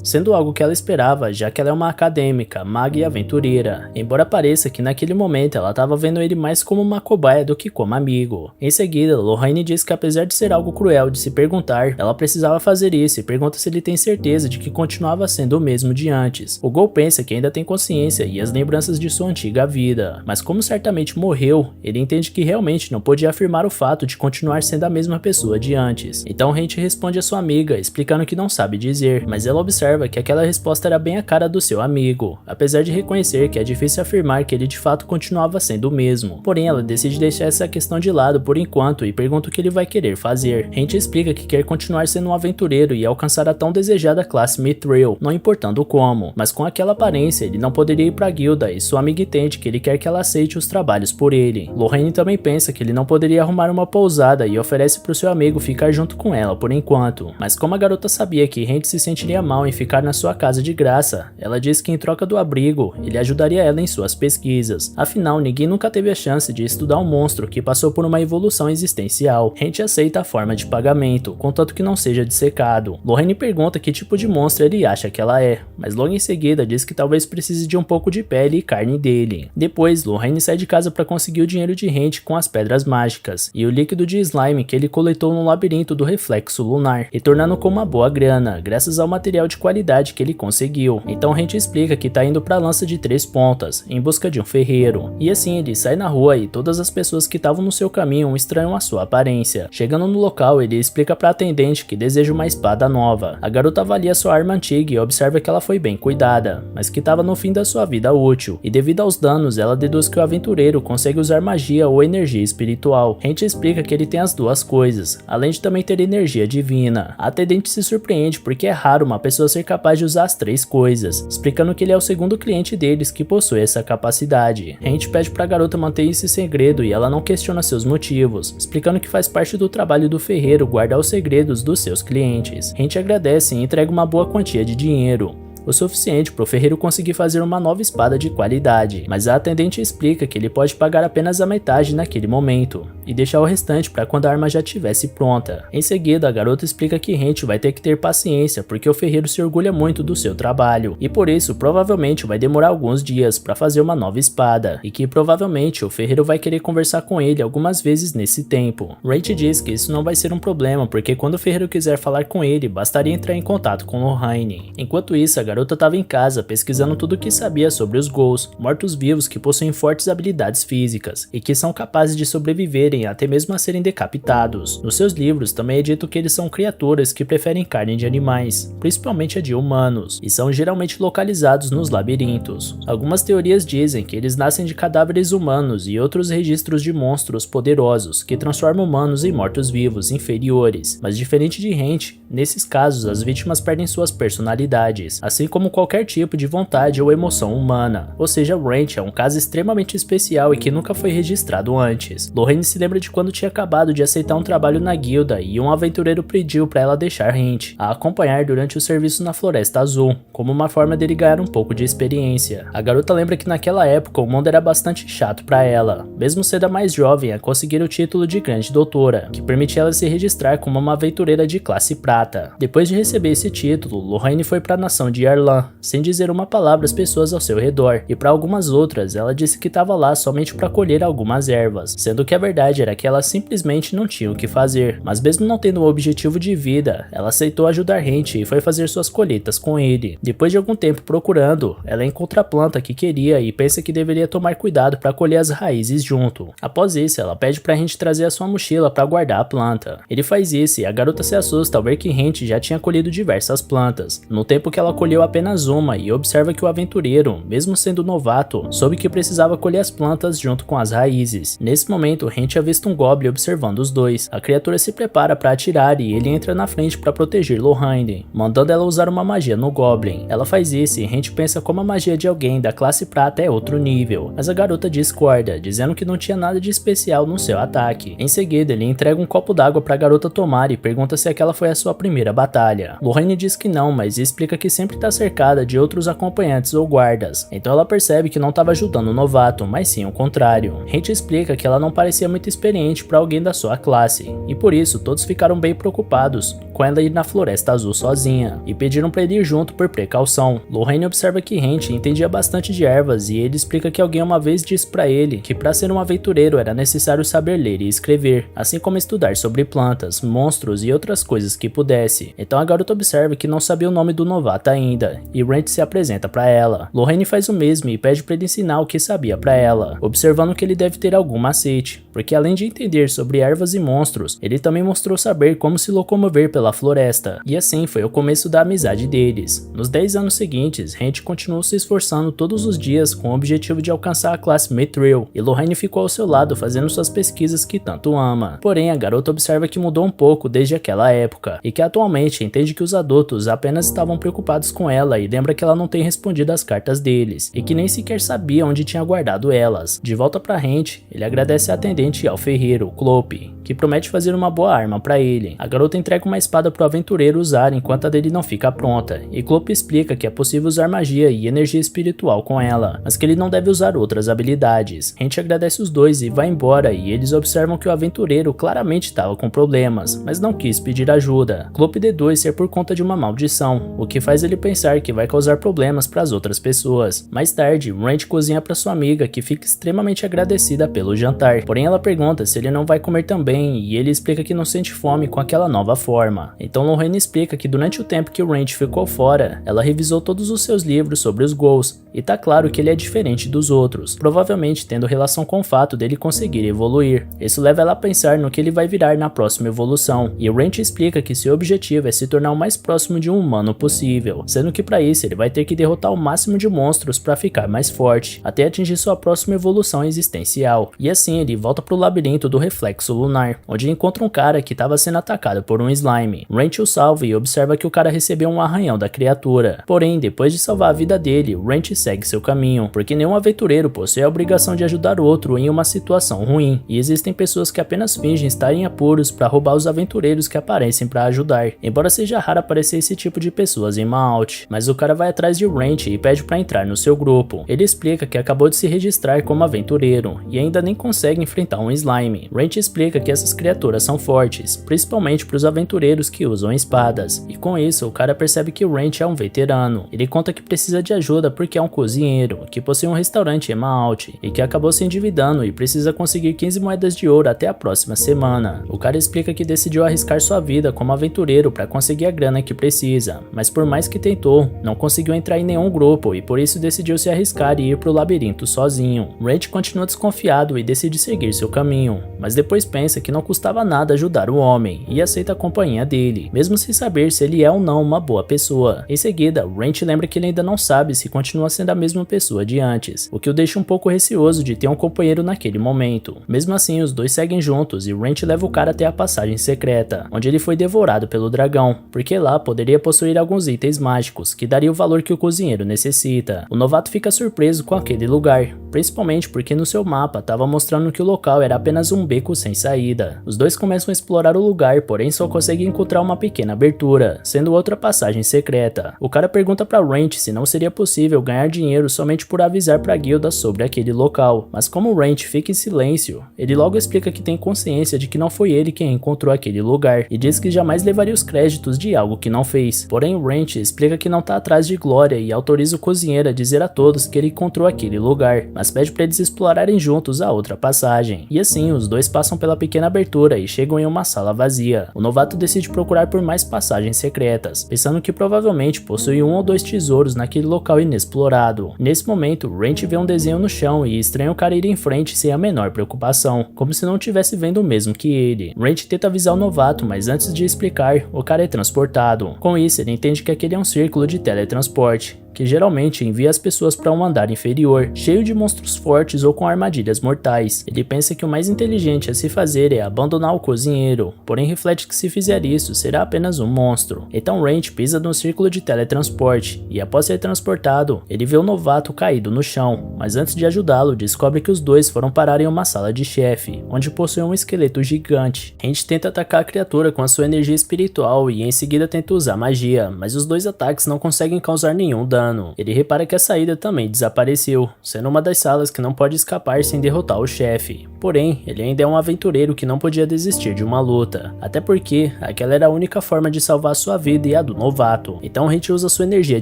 sendo algo que ela esperava, já que ela é uma acadêmica, maga e aventureira, embora pareça que naquele momento ela estava vendo ele mais como uma cobaia do que como amigo. Em seguida, Lorraine diz que apesar de ser algo cruel de se perguntar, ela precisava fazer isso e pergunta se ele tem certeza de que continuava sendo o mesmo de antes. O Gol pensa que ainda tem consciência e as lembranças de sua antiga vida, mas como certamente morreu, ele entende que realmente não podia afirmar o fato de continuar sendo a mesma pessoa de antes. Então Hent responde a sua amiga, explicando que não sabe dizer, mas ela observa que aquela resposta era bem a cara do seu amigo, apesar de reconhecer que é difícil afirmar que ele de fato continuava sendo o mesmo. Porém, ela decide deixar essa questão de lado por enquanto e pergunta o que ele vai querer fazer. Hent explica que quer continuar sendo um aventureiro e alcançar a tão desejada classe Mithril, não importando como, mas com aquela aparência ele não poderia ir para a guilda e sua amiga entende que ele quer que ela aceite os trabalhos por ele. Lorraine também pensa que ele não poderia arrumar uma pousada e oferece para o seu amigo ficar junto com ela por enquanto, mas como a garota sabia que Hent se sentiria mal em ficar na sua casa de graça, ela diz que em troca do abrigo, ele ajudaria ela em suas pesquisas. Afinal, ninguém nunca teve a chance de estudar um monstro que passou por uma evolução existencial. Hent aceita a forma de pagamento, contanto que não seja dissecado. Lorraine pergunta que tipo de monstro ele acha que ela é, mas logo em seguida diz que talvez precise de um pouco de pele e carne dele. Depois, Lorraine sai de casa para conseguir o dinheiro de Hent com as pedras mágicas e o líquido de slime que ele coletou no labirinto do reflexo lunar, retornando com uma boa grana, graças usar o material de qualidade que ele conseguiu. Então Rent explica que tá indo pra lança de 3 pontas, em busca de um ferreiro. E assim ele sai na rua e todas as pessoas que estavam no seu caminho estranham a sua aparência. Chegando no local, ele explica pra atendente que deseja uma espada nova. A garota avalia sua arma antiga e observa que ela foi bem cuidada, mas que estava no fim da sua vida útil. E devido aos danos, ela deduz que o aventureiro consegue usar magia ou energia espiritual. Rent explica que ele tem as duas coisas, além de também ter energia divina. A atendente se surpreende porque é raro uma pessoa ser capaz de usar as 3 coisas, explicando que ele é o segundo cliente deles que possui essa capacidade. Rent pede pra garota manter esse segredo e ela não questiona seus motivos, explicando que faz parte do trabalho do ferreiro guardar os segredos dos seus clientes. Rent agradece e entrega uma boa quantia de dinheiro, o suficiente para o ferreiro conseguir fazer uma nova espada de qualidade, mas a atendente explica que ele pode pagar apenas a metade naquele momento e deixar o restante para quando a arma já estivesse pronta. Em seguida, a garota explica que Rent vai ter que ter paciência porque o ferreiro se orgulha muito do seu trabalho e por isso provavelmente vai demorar alguns dias para fazer uma nova espada e que provavelmente o ferreiro vai querer conversar com ele algumas vezes nesse tempo. Rent diz que isso não vai ser um problema porque quando o ferreiro quiser falar com ele, bastaria entrar em contato com Lorraine. Enquanto isso, a garota estava em casa pesquisando tudo o que sabia sobre os ghouls, mortos-vivos que possuem fortes habilidades físicas e que são capazes de sobreviverem até mesmo a serem decapitados. Nos seus livros também é dito que eles são criaturas que preferem carne de animais, principalmente a de humanos, e são geralmente localizados nos labirintos. Algumas teorias dizem que eles nascem de cadáveres humanos e outros registros de monstros poderosos que transformam humanos em mortos-vivos inferiores, mas diferente de Rent, nesses casos as vítimas perdem suas personalidades, assim como qualquer tipo de vontade ou emoção humana. Ou seja, Rent é um caso extremamente especial e que nunca foi registrado antes. Lorraine se lembra de quando tinha acabado de aceitar um trabalho na guilda e um aventureiro pediu para ela deixar Rent a acompanhar durante o serviço na Floresta Azul, como uma forma dele ganhar um pouco de experiência. A garota lembra que naquela época o mundo era bastante chato para ela, mesmo sendo a mais jovem a conseguir o título de grande doutora, que permitia ela se registrar como uma aventureira de classe prata. Depois de receber esse título, Lorraine foi para a nação de Arlan, sem dizer uma palavra às pessoas ao seu redor, e para algumas outras ela disse que estava lá somente para colher algumas ervas, sendo que a verdade era que ela simplesmente não tinha o que fazer. Mas mesmo não tendo um objetivo de vida, ela aceitou ajudar Rent e foi fazer suas colheitas com ele. Depois de algum tempo procurando, ela encontra a planta que queria e pensa que deveria tomar cuidado para colher as raízes junto. Após isso, ela pede para Rent trazer a sua mochila para guardar a planta. Ele faz isso e a garota se assusta ao ver que Rent já tinha colhido diversas plantas, no tempo que ela colheu apenas uma, e observa que o aventureiro, mesmo sendo novato, soube que precisava colher as plantas junto com as raízes. Nesse momento, Rent avista um goblin observando os dois. A criatura se prepara para atirar e ele entra na frente para proteger Lorraine, mandando ela usar uma magia no goblin. Ela faz isso e Rent pensa como a magia de alguém da classe prata é outro nível, mas a garota discorda, dizendo que não tinha nada de especial no seu ataque. Em seguida, ele entrega um copo d'água para a garota tomar e pergunta se aquela foi a sua primeira batalha. Lorraine diz que não, mas explica que sempre está cercada de outros acompanhantes ou guardas, então ela percebe que não estava ajudando o novato, mas sim o contrário. Rent explica que ela não parecia muito experiente para alguém da sua classe, e por isso todos ficaram bem preocupados com ela ir na Floresta Azul sozinha, e pediram para ele ir junto por precaução. Lorraine observa que Rent entendia bastante de ervas e ele explica que alguém uma vez disse para ele que para ser um aventureiro era necessário saber ler e escrever, assim como estudar sobre plantas, monstros e outras coisas que pudesse. Então a garota observa que não sabia o nome do novato ainda, e Rent se apresenta para ela. Lorraine faz o mesmo e pede para ele ensinar o que sabia para ela, observando que ele deve ter algum macete, porque além de entender sobre ervas e monstros, ele também mostrou saber como se locomover pela floresta, e assim foi o começo da amizade deles. Nos 10 anos seguintes, Rent continuou se esforçando todos os dias com o objetivo de alcançar a classe Mithril, e Lorraine ficou ao seu lado fazendo suas pesquisas que tanto ama. Porém, a garota observa que mudou um pouco desde aquela época, e que atualmente entende que os adultos apenas estavam preocupados com ela e lembra que ela não tem respondido às cartas deles, e que nem sequer sabia onde tinha guardado elas. De volta para Rent, ele agradece a atendente e ao ferreiro, Clope, que promete fazer uma boa arma para ele. A garota entrega uma espada pro aventureiro usar enquanto a dele não fica pronta, e Clope explica que é possível usar magia e energia espiritual com ela, mas que ele não deve usar outras habilidades. Rent agradece os dois e vai embora, e eles observam que o aventureiro claramente estava com problemas, mas não quis pedir ajuda. Clope deduz ser por conta de uma maldição, o que faz ele pensar pensar que vai causar problemas para as outras pessoas. Mais tarde, Wrench cozinha para sua amiga, que fica extremamente agradecida pelo jantar. Porém, ela pergunta se ele não vai comer também e ele explica que não sente fome com aquela nova forma. Então Lorraine explica que durante o tempo que Wrench ficou fora, ela revisou todos os seus livros sobre os Ghouls e tá claro que ele é diferente dos outros, provavelmente tendo relação com o fato dele conseguir evoluir. Isso leva ela a pensar no que ele vai virar na próxima evolução, e Wrench explica que seu objetivo é se tornar o mais próximo de um humano possível, sendo que para isso ele vai ter que derrotar o máximo de monstros para ficar mais forte, até atingir sua próxima evolução existencial. E assim ele volta pro labirinto do reflexo lunar, onde encontra um cara que estava sendo atacado por um slime. Wrench o salva e observa que o cara recebeu um arranhão da criatura. Porém, depois de salvar a vida dele, Wrench segue seu caminho, porque nenhum aventureiro possui a obrigação de ajudar o outro em uma situação ruim, e existem pessoas que apenas fingem estar em apuros para roubar os aventureiros que aparecem para ajudar, embora seja raro aparecer esse tipo de pessoas em Maalt. Mas o cara vai atrás de Wrench e pede para entrar no seu grupo. Ele explica que acabou de se registrar como aventureiro e ainda nem consegue enfrentar um slime. Wrench explica que essas criaturas são fortes, principalmente para os aventureiros que usam espadas, e com isso o cara percebe que Wrench é um veterano. Ele conta que precisa de ajuda porque é um cozinheiro que possui um restaurante em Maalt e que acabou se endividando e precisa conseguir 15 moedas de ouro até a próxima semana. O cara explica que decidiu arriscar sua vida como aventureiro para conseguir a grana que precisa, mas por mais que tentou, não conseguiu entrar em nenhum grupo e por isso decidiu se arriscar e ir pro labirinto sozinho. Wrench continua desconfiado e decide seguir seu caminho, mas depois pensa que não custava nada ajudar o homem e aceita a companhia dele, mesmo sem saber se ele é ou não uma boa pessoa. Em seguida, Wrench lembra que ele ainda não sabe se continua sendo a mesma pessoa de antes, o que o deixa um pouco receoso de ter um companheiro naquele momento. Mesmo assim, os dois seguem juntos e Wrench leva o cara até a passagem secreta, onde ele foi devorado pelo dragão, porque lá poderia possuir alguns itens mágicos que daria o valor que o cozinheiro necessita. O novato fica surpreso com aquele lugar, principalmente porque no seu mapa estava mostrando que o local era apenas um beco sem saída. Os dois começam a explorar o lugar, porém só conseguem encontrar uma pequena abertura, sendo outra passagem secreta. O cara pergunta para Wrench se não seria possível ganhar dinheiro somente por avisar para a guilda sobre aquele local, mas como Wrench fica em silêncio, ele logo explica que tem consciência de que não foi ele quem encontrou aquele lugar e diz que jamais levaria os créditos de algo que não fez. Porém, Wrench explica que não tá atrás de glória e autoriza o cozinheiro a dizer a todos que ele encontrou aquele lugar, mas pede para eles explorarem juntos a outra passagem. E assim, os dois passam pela pequena abertura e chegam em uma sala vazia. O novato decide procurar por mais passagens secretas, pensando que provavelmente possui um ou dois tesouros naquele local inexplorado. Nesse momento, Wrench vê um desenho no chão e estranha o cara ir em frente sem a menor preocupação, como se não estivesse vendo o mesmo que ele. Wrench tenta avisar o novato, mas antes de explicar, o cara é transportado. Com isso, ele entende que aquele é um círculo de teletransporte, que geralmente envia as pessoas para um andar inferior, cheio de monstros fortes ou com armadilhas mortais. Ele pensa que o mais inteligente a se fazer é abandonar o cozinheiro, porém reflete que se fizer isso, será apenas um monstro. Então Wrench pisa no círculo de teletransporte, e após ser transportado, ele vê o novato caído no chão, mas antes de ajudá-lo, descobre que os dois foram parar em uma sala de chefe, onde possui um esqueleto gigante. Wrench tenta atacar a criatura com a sua energia espiritual e em seguida tenta usar magia, mas os dois ataques não conseguem causar nenhum dano. Ele repara que a saída também desapareceu, sendo uma das salas que não pode escapar sem derrotar o chefe. Porém, ele ainda é um aventureiro que não podia desistir de uma luta, até porque aquela era a única forma de salvar sua vida e a do novato. Então Wrench usa sua energia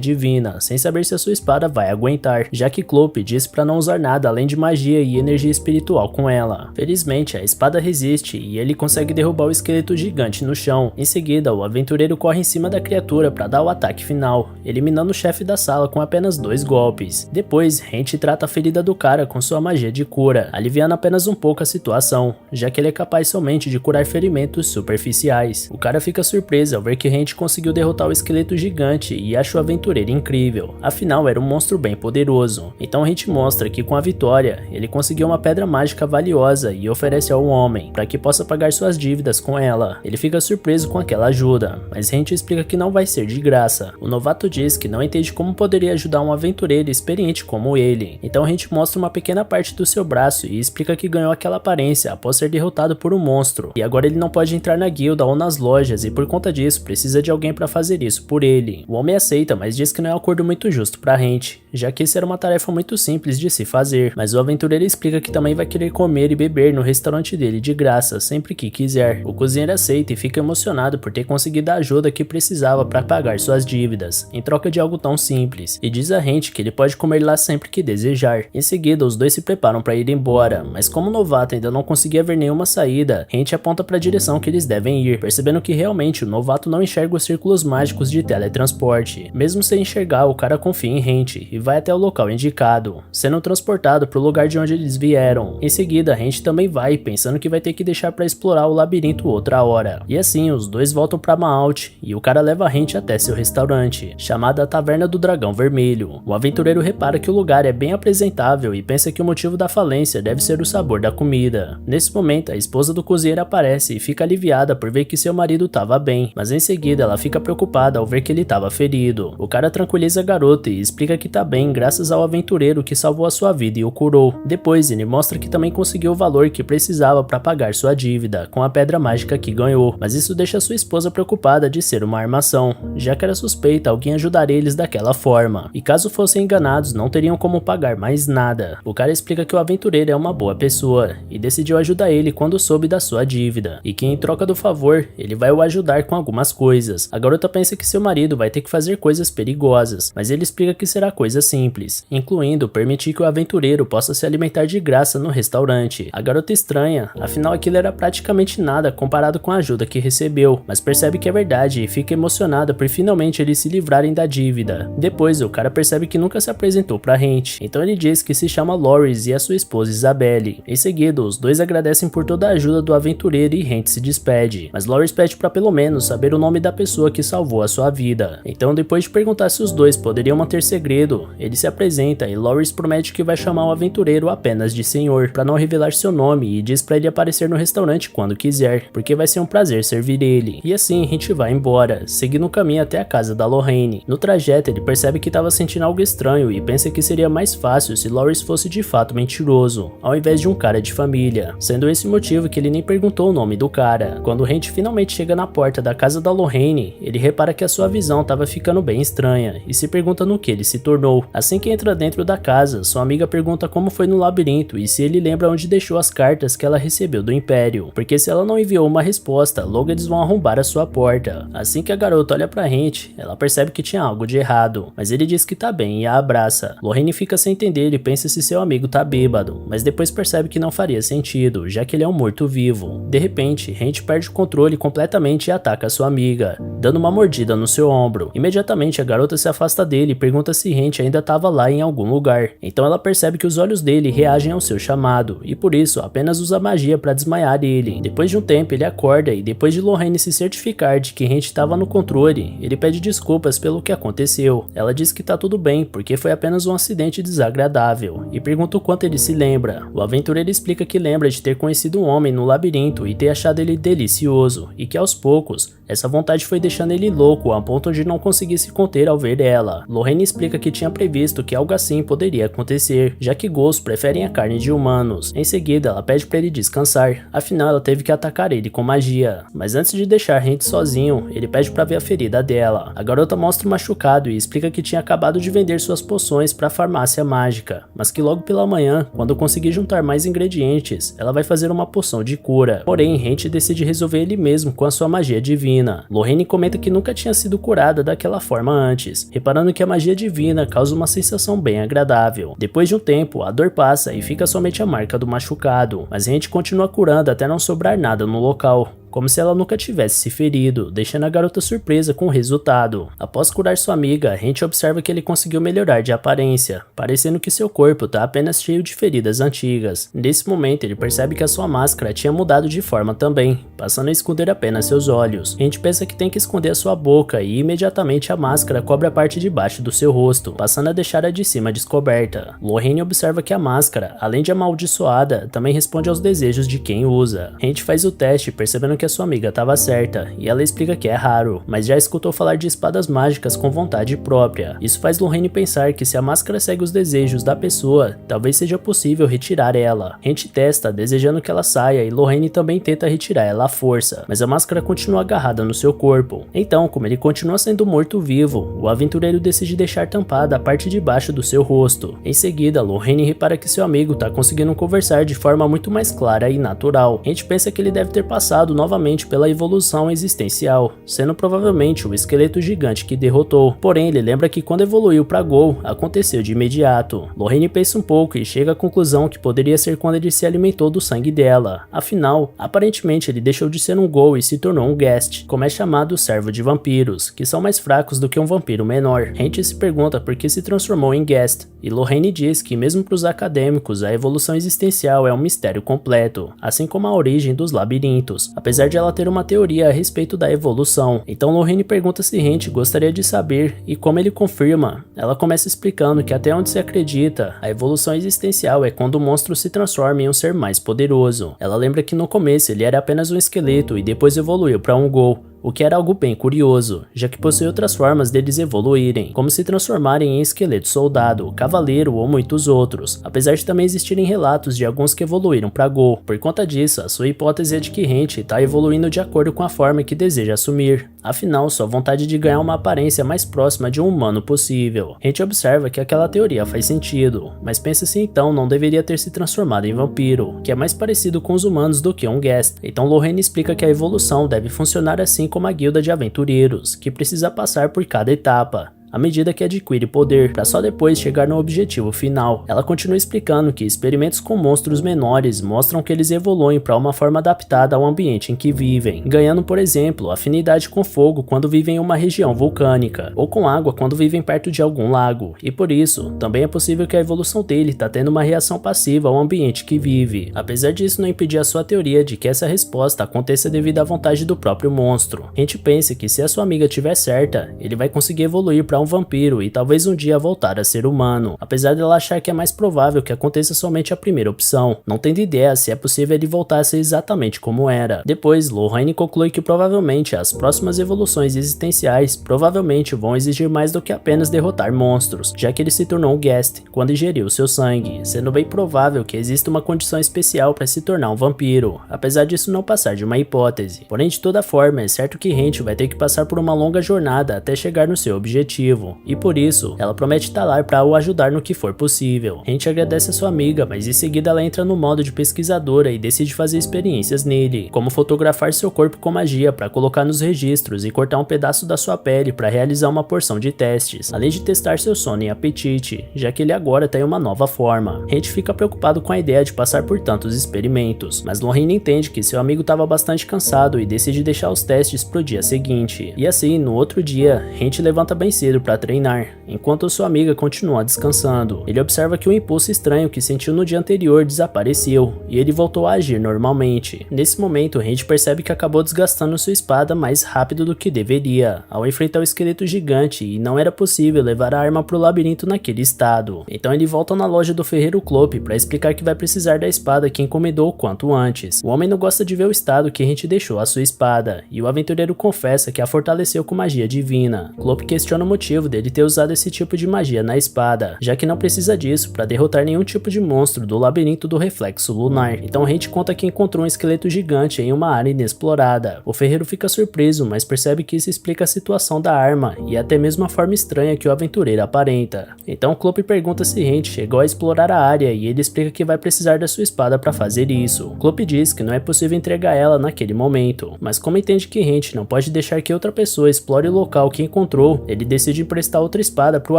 divina, sem saber se a sua espada vai aguentar, já que Clope disse para não usar nada além de magia e energia espiritual com ela. Felizmente, a espada resiste e ele consegue derrubar o esqueleto gigante no chão. Em seguida, o aventureiro corre em cima da criatura para dar o ataque final, eliminando o chefe da sala com apenas 2 golpes. Depois, Wrench trata a ferida do cara com sua magia de cura, aliviando apenas um pouco a situação, já que ele é capaz somente de curar ferimentos superficiais. O cara fica surpreso ao ver que Wrench conseguiu derrotar o esqueleto gigante e acha o aventureiro incrível, afinal era um monstro bem poderoso. Então Wrench mostra que com a vitória, ele conseguiu uma pedra mágica valiosa e oferece ao homem, para que possa pagar suas dívidas com ela. Ele fica surpreso com aquela ajuda, mas Wrench explica que não vai ser de graça. O novato diz que não entende como poderia ajudar um aventureiro experiente como ele. Então a gente mostra uma pequena parte do seu braço e explica que ganhou aquela aparência após ser derrotado por um monstro, e agora ele não pode entrar na guilda ou nas lojas e por conta disso precisa de alguém para fazer isso por ele. O homem aceita, mas diz que não é um acordo muito justo pra gente, já que isso era uma tarefa muito simples de se fazer, mas o aventureiro explica que também vai querer comer e beber no restaurante dele de graça, sempre que quiser. O cozinheiro aceita e fica emocionado por ter conseguido a ajuda que precisava para pagar suas dívidas, em troca de algo tão simples, e diz a gente que ele pode comer lá sempre que desejar. Em seguida, os dois se preparam para ir embora, mas como o novato ainda não conseguia ver nenhuma saída, Hent aponta para a direção que eles devem ir, percebendo que realmente o novato não enxerga os círculos mágicos de teletransporte. Mesmo sem enxergar, o cara confia em Hent e vai até o local indicado, sendo transportado para o lugar de onde eles vieram. Em seguida, Hent também vai, pensando que vai ter que deixar para explorar o labirinto outra hora. E assim, os dois voltam para Maalt e o cara leva Hent até seu restaurante, chamado a Taverna do Dragão Vermelho. O aventureiro repara que o lugar é bem apresentável e pensa que o motivo da falência deve ser o sabor da comida. Nesse momento, a esposa do cozinheiro aparece e fica aliviada por ver que seu marido estava bem, mas em seguida ela fica preocupada ao ver que ele estava ferido. O cara tranquiliza a garota e explica que tá bem graças ao aventureiro que salvou a sua vida e o curou. Depois ele mostra que também conseguiu o valor que precisava para pagar sua dívida com a pedra mágica que ganhou, mas isso deixa sua esposa preocupada de ser uma armação, já que era suspeita alguém ajudar eles daquela forma, e caso fossem enganados não teriam como pagar mais nada. O cara explica que o aventureiro é uma boa pessoa e decidiu ajudar ele quando soube da sua dívida, e que em troca do favor ele vai o ajudar com algumas coisas. A garota pensa que seu marido vai ter que fazer coisas perigosas, mas ele explica que será coisa simples, incluindo permitir que o aventureiro possa se alimentar de graça no restaurante. A garota estranha, afinal aquilo era praticamente nada comparado com a ajuda que recebeu, mas percebe que é verdade e fica emocionada por finalmente eles se livrarem da dívida. Depois o cara percebe que nunca se apresentou pra Hent, então ele diz que se chama Loris e a sua esposa Isabelle. Em seguida, os dois agradecem por toda a ajuda do aventureiro e Hent se despede, mas Loris pede pra pelo menos saber o nome da pessoa que salvou a sua vida. Então, depois de perguntar se os dois poderiam manter segredo, ele se apresenta e Loris promete que vai chamar o aventureiro apenas de senhor, pra não revelar seu nome, e diz pra ele aparecer no restaurante quando quiser, porque vai ser um prazer servir ele. E assim a gente vai embora, seguindo o caminho até a casa da Lorraine. No trajeto ele percebe que estava sentindo algo estranho e pensa que seria mais fácil se Loris fosse de fato mentiroso, ao invés de um cara de família, sendo esse o motivo que ele nem perguntou o nome do cara. Quando Hent finalmente chega na porta da casa da Lorraine, ele repara que a sua visão estava ficando bem estranha e se pergunta no que ele se tornou. Assim que entra dentro da casa, sua amiga pergunta como foi no labirinto e se ele lembra onde deixou as cartas que ela recebeu do Império, porque se ela não enviou uma resposta, logo eles vão arrombar a sua porta. Assim que a garota olha pra Hent, ela percebe que tinha algo de errado, mas ele diz que tá bem e a abraça. Lorraine fica sem entender e pensa se seu amigo tá bêbado, mas depois percebe que não faria sentido, já que ele é um morto-vivo. De repente, Hent perde o controle completamente e ataca sua amiga, dando uma mordida no seu ombro. Imediatamente a garota se afasta dele e pergunta se Hent ainda estava lá em algum lugar. Então ela percebe que os olhos dele reagem ao seu chamado, e por isso apenas usa magia para desmaiar ele. Depois de um tempo ele acorda e depois de Lorraine se certificar de que Hent estava no controle, ele pede desculpas pelo que aconteceu. Ela diz que tá tudo bem, porque foi apenas um acidente desagradável, e pergunta o quanto ele se lembra. O aventureiro explica que lembra de ter conhecido um homem no labirinto e ter achado ele delicioso, e que aos poucos essa vontade foi deixando ele louco a ponto de não conseguir se conter ao ver ela. Lorraine explica que tinha previsto que algo assim poderia acontecer, já que Ghosts preferem a carne de humanos. Em seguida, ela pede para ele descansar, afinal ela teve que atacar ele com magia. Mas antes de deixar Hent sozinho, ele pede para ver a ferida dela. A garota mostra o machucado e explica que tinha acabado de vender suas poções para a farmácia mágica, mas que logo pela manhã, quando conseguir juntar mais ingredientes, ela vai fazer uma poção de cura. Porém, Hent decide resolver ele mesmo com a sua magia divina. Lorraine comenta que nunca tinha sido curada daquela forma antes, reparando que a magia divina causa uma sensação bem agradável. Depois de um tempo, a dor passa e fica somente a marca do machucado, mas Hent continua curando até não sobrar nada no local, como se ela nunca tivesse se ferido, deixando a garota surpresa com o resultado. Após curar sua amiga, Hent observa que ele conseguiu melhorar de aparência, parecendo que seu corpo tá apenas cheio de feridas antigas. Nesse momento, ele percebe que a sua máscara tinha mudado de forma também, passando a esconder apenas seus olhos. Hent pensa que tem que esconder a sua boca e imediatamente a máscara cobre a parte de baixo do seu rosto, passando a deixar a de cima descoberta. Lorraine observa que a máscara, além de amaldiçoada, também responde aos desejos de quem usa. Hent faz o teste, percebendo que que a sua amiga estava certa, e ela explica que é raro, mas já escutou falar de espadas mágicas com vontade própria. Isso faz Lorraine pensar que se a máscara segue os desejos da pessoa, talvez seja possível retirar ela. Hank testa, desejando que ela saia, e Lorraine também tenta retirar ela à força, mas a máscara continua agarrada no seu corpo. Então, como ele continua sendo morto-vivo, o aventureiro decide deixar tampada a parte de baixo do seu rosto. Em seguida, Lorraine repara que seu amigo está conseguindo conversar de forma muito mais clara e natural. Hank pensa que ele deve ter passado novamente pela evolução existencial, sendo provavelmente o esqueleto gigante que derrotou. Porém, ele lembra que quando evoluiu para Ghoul, aconteceu de imediato. Lorraine pensa um pouco e chega à conclusão que poderia ser quando ele se alimentou do sangue dela. Afinal, aparentemente ele deixou de ser um Ghoul e se tornou um Ghast, como é chamado o servo de vampiros, que são mais fracos do que um vampiro menor. Hank se pergunta por que se transformou em Ghast, e Lorraine diz que mesmo para os acadêmicos a evolução existencial é um mistério completo, assim como a origem dos labirintos, apesar de ela ter uma teoria a respeito da evolução. Então Lorraine pergunta se Hank gostaria de saber, e como ele confirma, ela começa explicando que até onde se acredita, a evolução existencial é quando o monstro se transforma em um ser mais poderoso. Ela lembra que no começo ele era apenas um esqueleto e depois evoluiu para um Ghoul, o que era algo bem curioso, já que possui outras formas deles evoluírem, como se transformarem em esqueleto soldado, cavaleiro ou muitos outros, apesar de também existirem relatos de alguns que evoluíram para Ghoul. Por conta disso, a sua hipótese é de que Hank está evoluindo de acordo com a forma que deseja assumir, afinal sua vontade de ganhar uma aparência mais próxima de um humano possível. Hank observa que aquela teoria faz sentido, mas pensa se então não deveria ter se transformado em vampiro, que é mais parecido com os humanos do que um Ghast. Então Lorraine explica que a evolução deve funcionar assim como a guilda de aventureiros, que precisa passar por cada etapa, à medida que adquire poder, para só depois chegar no objetivo final. Ela continua explicando que experimentos com monstros menores mostram que eles evoluem para uma forma adaptada ao ambiente em que vivem, ganhando, por exemplo, afinidade com fogo quando vivem em uma região vulcânica, ou com água quando vivem perto de algum lago, e por isso, também é possível que a evolução dele está tendo uma reação passiva ao ambiente que vive, apesar disso não impedir a sua teoria de que essa resposta aconteça devido à vontade do próprio monstro. A gente pensa que se a sua amiga estiver certa, ele vai conseguir evoluir para um vampiro e talvez um dia voltar a ser humano, apesar dela achar que é mais provável que aconteça somente a primeira opção, não tendo ideia se é possível ele voltar a ser exatamente como era. Depois, Lorraine conclui que provavelmente as próximas evoluções existenciais provavelmente vão exigir mais do que apenas derrotar monstros, já que ele se tornou um Ghast quando ingeriu seu sangue, sendo bem provável que exista uma condição especial para se tornar um vampiro, apesar disso não passar de uma hipótese. Porém, de toda forma, é certo que Hank vai ter que passar por uma longa jornada até chegar no seu objetivo, e por isso, ela promete estar lá para o ajudar no que for possível. Hank agradece a sua amiga, mas em seguida ela entra no modo de pesquisadora e decide fazer experiências nele, como fotografar seu corpo com magia para colocar nos registros e cortar um pedaço da sua pele para realizar uma porção de testes, além de testar seu sono e apetite, já que ele agora tem uma nova forma. Hank fica preocupado com a ideia de passar por tantos experimentos, mas Lorraine entende que seu amigo estava bastante cansado e decide deixar os testes pro dia seguinte. E assim, no outro dia, Hank levanta bem cedo para treinar, enquanto sua amiga continua descansando. Ele observa que o impulso estranho que sentiu no dia anterior desapareceu, e ele voltou a agir normalmente. Nesse momento, Hank percebe que acabou desgastando sua espada mais rápido do que deveria, ao enfrentar o esqueleto gigante, e não era possível levar a arma pro labirinto naquele estado. Então ele volta na loja do ferreiro Clope para explicar que vai precisar da espada que encomendou o quanto antes. O homem não gosta de ver o estado que Hank deixou a sua espada, e o aventureiro confessa que a fortaleceu com magia divina. Clope questiona o motivo dele ter usado esse tipo de magia na espada, já que não precisa disso para derrotar nenhum tipo de monstro do labirinto do reflexo lunar. Então Hank conta que encontrou um esqueleto gigante em uma área inexplorada. O ferreiro fica surpreso, mas percebe que isso explica a situação da arma e até mesmo a forma estranha que o aventureiro aparenta. Então Clope pergunta se Hank chegou a explorar a área e ele explica que vai precisar da sua espada para fazer isso. Clope diz que não é possível entregar ela naquele momento, mas como entende que Hank não pode deixar que outra pessoa explore o local que encontrou, ele decide emprestar outra espada para o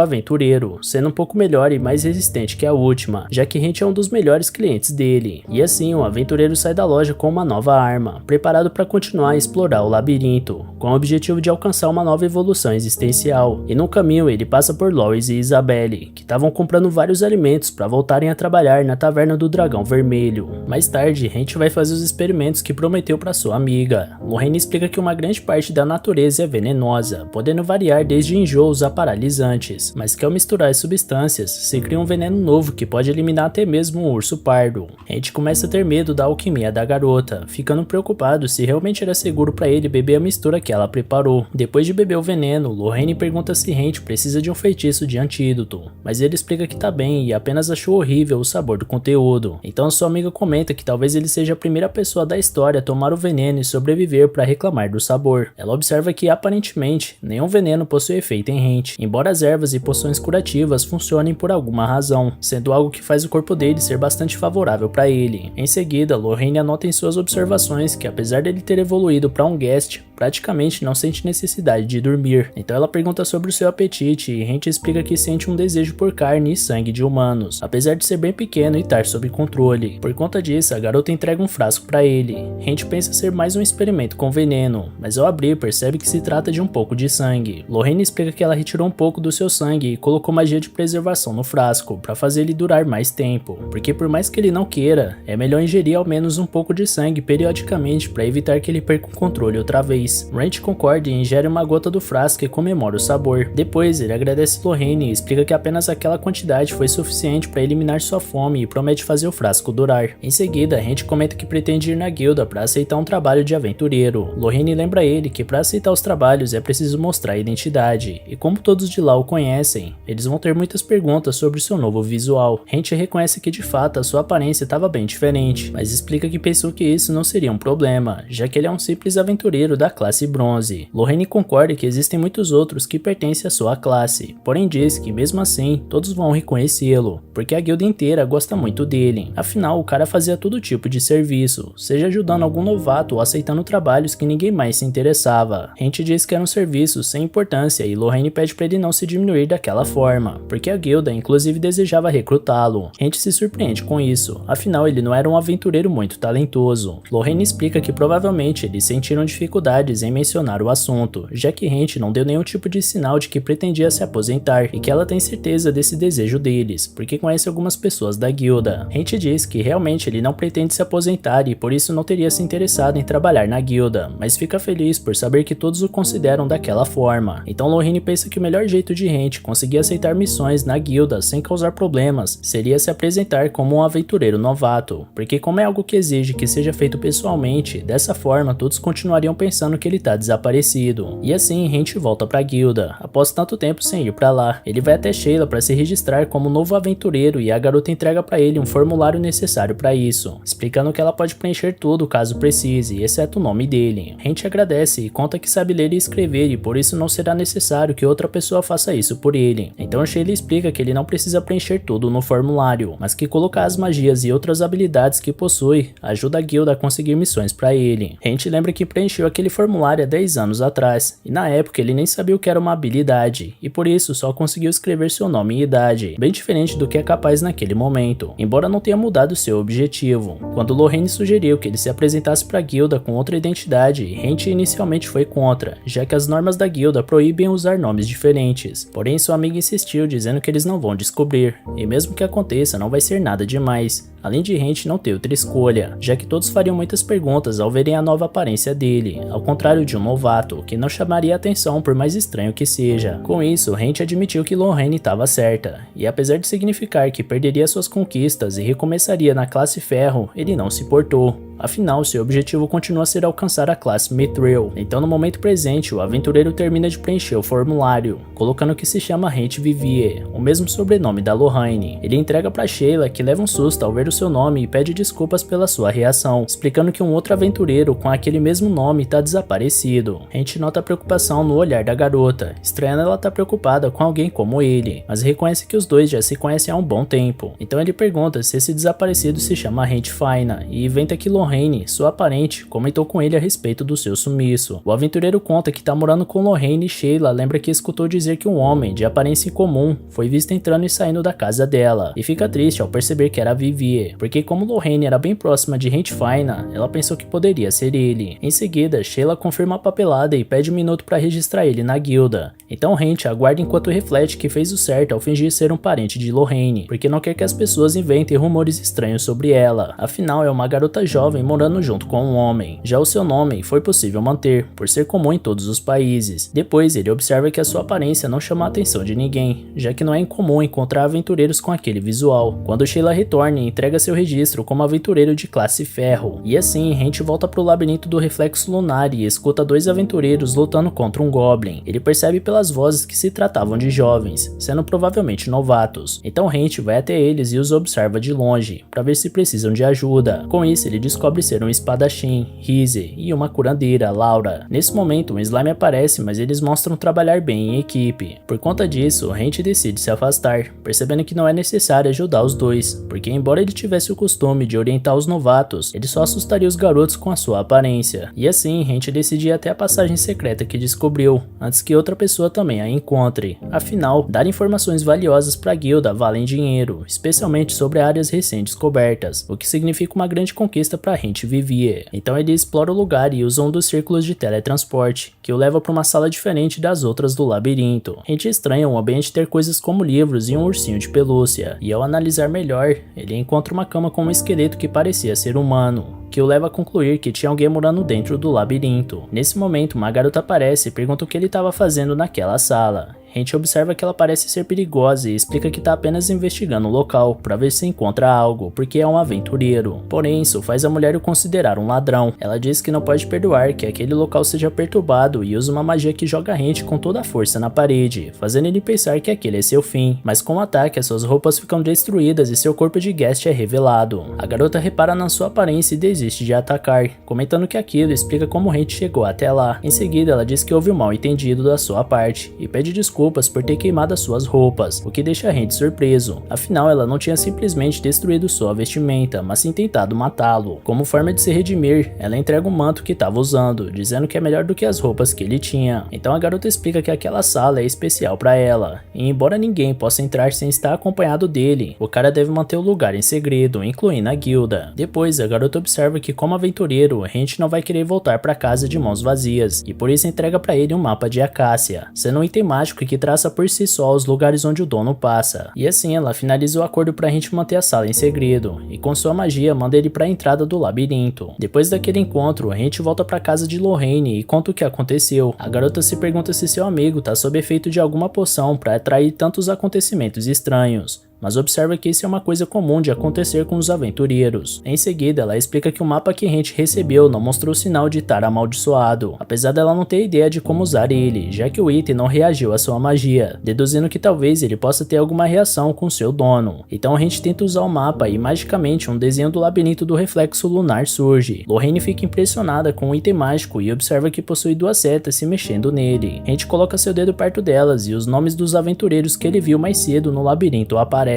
aventureiro, sendo um pouco melhor e mais resistente que a última, já que Hank é um dos melhores clientes dele. E assim, o aventureiro sai da loja com uma nova arma, preparado para continuar a explorar o labirinto, com o objetivo de alcançar uma nova evolução existencial. E no caminho ele passa por Lois e Isabelle, que estavam comprando vários alimentos para voltarem a trabalhar na taverna do Dragão Vermelho. Mais tarde, Hank vai fazer os experimentos que prometeu para sua amiga. Lorraine explica que uma grande parte da natureza é venenosa, podendo variar desde enjoo usar paralisantes, mas que ao misturar as substâncias, se cria um veneno novo que pode eliminar até mesmo um urso pardo. Hank começa a ter medo da alquimia da garota, ficando preocupado se realmente era seguro para ele beber a mistura que ela preparou. Depois de beber o veneno, Lorraine pergunta se Hank precisa de um feitiço de antídoto, mas ele explica que tá bem e apenas achou horrível o sabor do conteúdo. Então sua amiga comenta que talvez ele seja a primeira pessoa da história a tomar o veneno e sobreviver para reclamar do sabor. Ela observa que aparentemente nenhum veneno possui efeito em Hank, embora as ervas e poções curativas funcionem por alguma razão, sendo algo que faz o corpo dele ser bastante favorável para ele. Em seguida, Lorraine anota em suas observações que apesar dele ter evoluído para um guest, praticamente não sente necessidade de dormir. Então ela pergunta sobre o seu apetite e Hank explica que sente um desejo por carne e sangue de humanos, apesar de ser bem pequeno e estar sob controle. Por conta disso, a garota entrega um frasco para ele. Hank pensa ser mais um experimento com veneno, mas ao abrir percebe que se trata de um pouco de sangue. Lorraine explica que ela retirou um pouco do seu sangue e colocou magia de preservação no frasco para fazer ele durar mais tempo, porque por mais que ele não queira, é melhor ingerir ao menos um pouco de sangue periodicamente para evitar que ele perca o controle outra vez. Ranch concorda e ingere uma gota do frasco e comemora o sabor. Depois ele agradece Lorraine e explica que apenas aquela quantidade foi suficiente para eliminar sua fome e promete fazer o frasco durar. Em seguida, Hank comenta que pretende ir na guilda para aceitar um trabalho de aventureiro. Lorraine lembra ele que para aceitar os trabalhos é preciso mostrar a identidade, e como todos de lá o conhecem, eles vão ter muitas perguntas sobre seu novo visual. Hank reconhece que de fato a sua aparência estava bem diferente, mas explica que pensou que isso não seria um problema, já que ele é um simples aventureiro da classe bronze. Lorraine concorda que existem muitos outros que pertencem à sua classe, porém diz que mesmo assim todos vão reconhecê-lo, porque a guilda inteira gosta muito dele. Afinal, o cara fazia todo tipo de serviço, seja ajudando algum novato ou aceitando trabalhos que ninguém mais se interessava. Hank diz que eram serviços sem importância e Lorraine pede para ele não se diminuir daquela forma, porque a guilda inclusive desejava recrutá-lo. Hank se surpreende com isso, afinal ele não era um aventureiro muito talentoso. Lorraine explica que provavelmente eles sentiram dificuldades em mencionar o assunto, já que Hank não deu nenhum tipo de sinal de que pretendia se aposentar e que ela tem certeza desse desejo deles, porque conhece algumas pessoas da guilda. Hank diz que realmente ele não pretende se aposentar e por isso não teria se interessado em trabalhar na guilda, mas fica feliz por saber que todos o consideram daquela forma. Então Lorraine pensa que o melhor jeito de Hank conseguir aceitar missões na guilda sem causar problemas seria se apresentar como um aventureiro novato, porque como é algo que exige que seja feito pessoalmente, dessa forma todos continuariam pensando que ele tá desaparecido. E assim Hank volta pra guilda, após tanto tempo sem ir pra lá. Ele vai até Sheila para se registrar como novo aventureiro e a garota entrega pra ele um formulário necessário para isso, explicando que ela pode preencher tudo caso precise, exceto o nome dele. Hank agradece e conta que sabe ler e escrever e por isso não será necessário que outra pessoa faça isso por ele. Então Sheila explica que ele não precisa preencher tudo no formulário, mas que colocar as magias e outras habilidades que possui ajuda a guilda a conseguir missões para ele. Hank lembra que preencheu aquele formulário há 10 anos atrás, e na época ele nem sabia o que era uma habilidade, e por isso só conseguiu escrever seu nome e idade, bem diferente do que é capaz naquele momento, embora não tenha mudado seu objetivo. Quando Lorraine sugeriu que ele se apresentasse para a guilda com outra identidade, Hank inicialmente foi contra, já que as normas da guilda proíbem usar nomes diferentes, porém sua amiga insistiu dizendo que eles não vão descobrir, e mesmo que aconteça não vai ser nada demais, além de Hank não ter outra escolha, já que todos fariam muitas perguntas ao verem a nova aparência dele, ao contrário de um novato, que não chamaria atenção por mais estranho que seja. Com isso, Hank admitiu que Lorraine estava certa, e apesar de significar que perderia suas conquistas e recomeçaria na classe ferro, ele não se importou. Afinal, seu objetivo continua a ser alcançar a classe Mithril. Então no momento presente, o aventureiro termina de preencher o formulário, colocando que se chama Hank Vivier, o mesmo sobrenome da Lorraine. Ele entrega para Sheila, que leva um susto ao ver o seu nome e pede desculpas pela sua reação, explicando que um outro aventureiro com aquele mesmo nome está desaparecido. Hank nota a preocupação no olhar da garota, estranhando ela estar preocupada com alguém como ele, mas reconhece que os dois já se conhecem há um bom tempo. Então ele pergunta se esse desaparecido se chama Hank Faina e inventa que Lorraine, sua parente, comentou com ele a respeito do seu sumiço. O aventureiro conta que tá morando com Lorraine e Sheila lembra que escutou dizer que um homem de aparência incomum foi visto entrando e saindo da casa dela, e fica triste ao perceber que era Vivier. Vivier, porque como Lorraine era bem próxima de Hank Faina, ela pensou que poderia ser ele. Em seguida, Sheila confirma a papelada e pede um minuto para registrar ele na guilda. Então Hank aguarda enquanto reflete que fez o certo ao fingir ser um parente de Lorraine, porque não quer que as pessoas inventem rumores estranhos sobre ela. Afinal, é uma garota jovem morando junto com um homem. Já o seu nome foi possível manter, por ser comum em todos os países. Depois, ele observa que a sua aparência não chama a atenção de ninguém, já que não é incomum encontrar aventureiros com aquele visual. Quando Sheila retorna, entrega seu registro como aventureiro de classe ferro. E assim, Hank volta pro labirinto do reflexo lunar e escuta dois aventureiros lutando contra um goblin. Ele percebe pelas vozes que se tratavam de jovens, sendo provavelmente novatos. Então Hank vai até eles e os observa de longe, para ver se precisam de ajuda. Com isso, ele descobre ser um espadachim, Rize, e uma curandeira, Laura. Nesse momento, um slime aparece, mas eles mostram trabalhar bem em equipe. Por conta disso, Hank decide se afastar, percebendo que não é necessário ajudar os dois, porque embora ele tivesse o costume de orientar os novatos, ele só assustaria os garotos com a sua aparência. E assim, Hank decide ir até a passagem secreta que descobriu, antes que outra pessoa também a encontre. Afinal, dar informações valiosas para a guilda valem dinheiro, especialmente sobre áreas recém-descobertas, o que significa uma grande conquista para Hank Vivier. Então ele explora o lugar e usa um dos círculos de teletransporte, que o leva para uma sala diferente das outras do labirinto. Hank estranha o ambiente ter coisas como livros e um ursinho de pelúcia, e ao analisar melhor, ele encontra uma cama com um esqueleto que parecia ser humano, que o leva a concluir que tinha alguém morando dentro do labirinto. Nesse momento, uma garota aparece e pergunta o que ele estava fazendo naquela sala. Hank observa que ela parece ser perigosa e explica que está apenas investigando o local para ver se encontra algo, porque é um aventureiro. Porém, isso faz a mulher o considerar um ladrão. Ela diz que não pode perdoar que aquele local seja perturbado e usa uma magia que joga Hank com toda a força na parede, fazendo ele pensar que aquele é seu fim. Mas com o ataque, as suas roupas ficam destruídas e seu corpo de guest é revelado. A garota repara na sua aparência e desiste de atacar, comentando que aquilo explica como Hank chegou até lá. Em seguida, ela diz que houve um mal entendido da sua parte e pede desculpas por ter queimado as suas roupas, o que deixa Hank surpreso. Afinal, ela não tinha simplesmente destruído sua vestimenta, mas sim tentado matá-lo. Como forma de se redimir, ela entrega o manto que estava usando, dizendo que é melhor do que as roupas que ele tinha. Então a garota explica que aquela sala é especial para ela, e embora ninguém possa entrar sem estar acompanhado dele, o cara deve manter o lugar em segredo, incluindo a guilda. Depois, a garota observa que como aventureiro, Hank não vai querer voltar para casa de mãos vazias, e por isso entrega para ele um mapa de Acácia, sendo um item mágico que traça por si só os lugares onde o dono passa. E assim ela finaliza o acordo pra gente manter a sala em segredo, e com sua magia manda ele pra entrada do labirinto. Depois daquele encontro, a gente volta pra casa de Lorraine e conta o que aconteceu. A garota se pergunta se seu amigo tá sob efeito de alguma poção pra atrair tantos acontecimentos estranhos, mas observa que isso é uma coisa comum de acontecer com os aventureiros. Em seguida, ela explica que o mapa que Hank recebeu não mostrou sinal de estar amaldiçoado, apesar dela não ter ideia de como usar ele, já que o item não reagiu à sua magia, deduzindo que talvez ele possa ter alguma reação com seu dono. Então Hank tenta usar o mapa e magicamente um desenho do labirinto do reflexo lunar surge. Lorraine fica impressionada com o item mágico e observa que possui duas setas se mexendo nele. Hank coloca seu dedo perto delas e os nomes dos aventureiros que ele viu mais cedo no labirinto aparecem.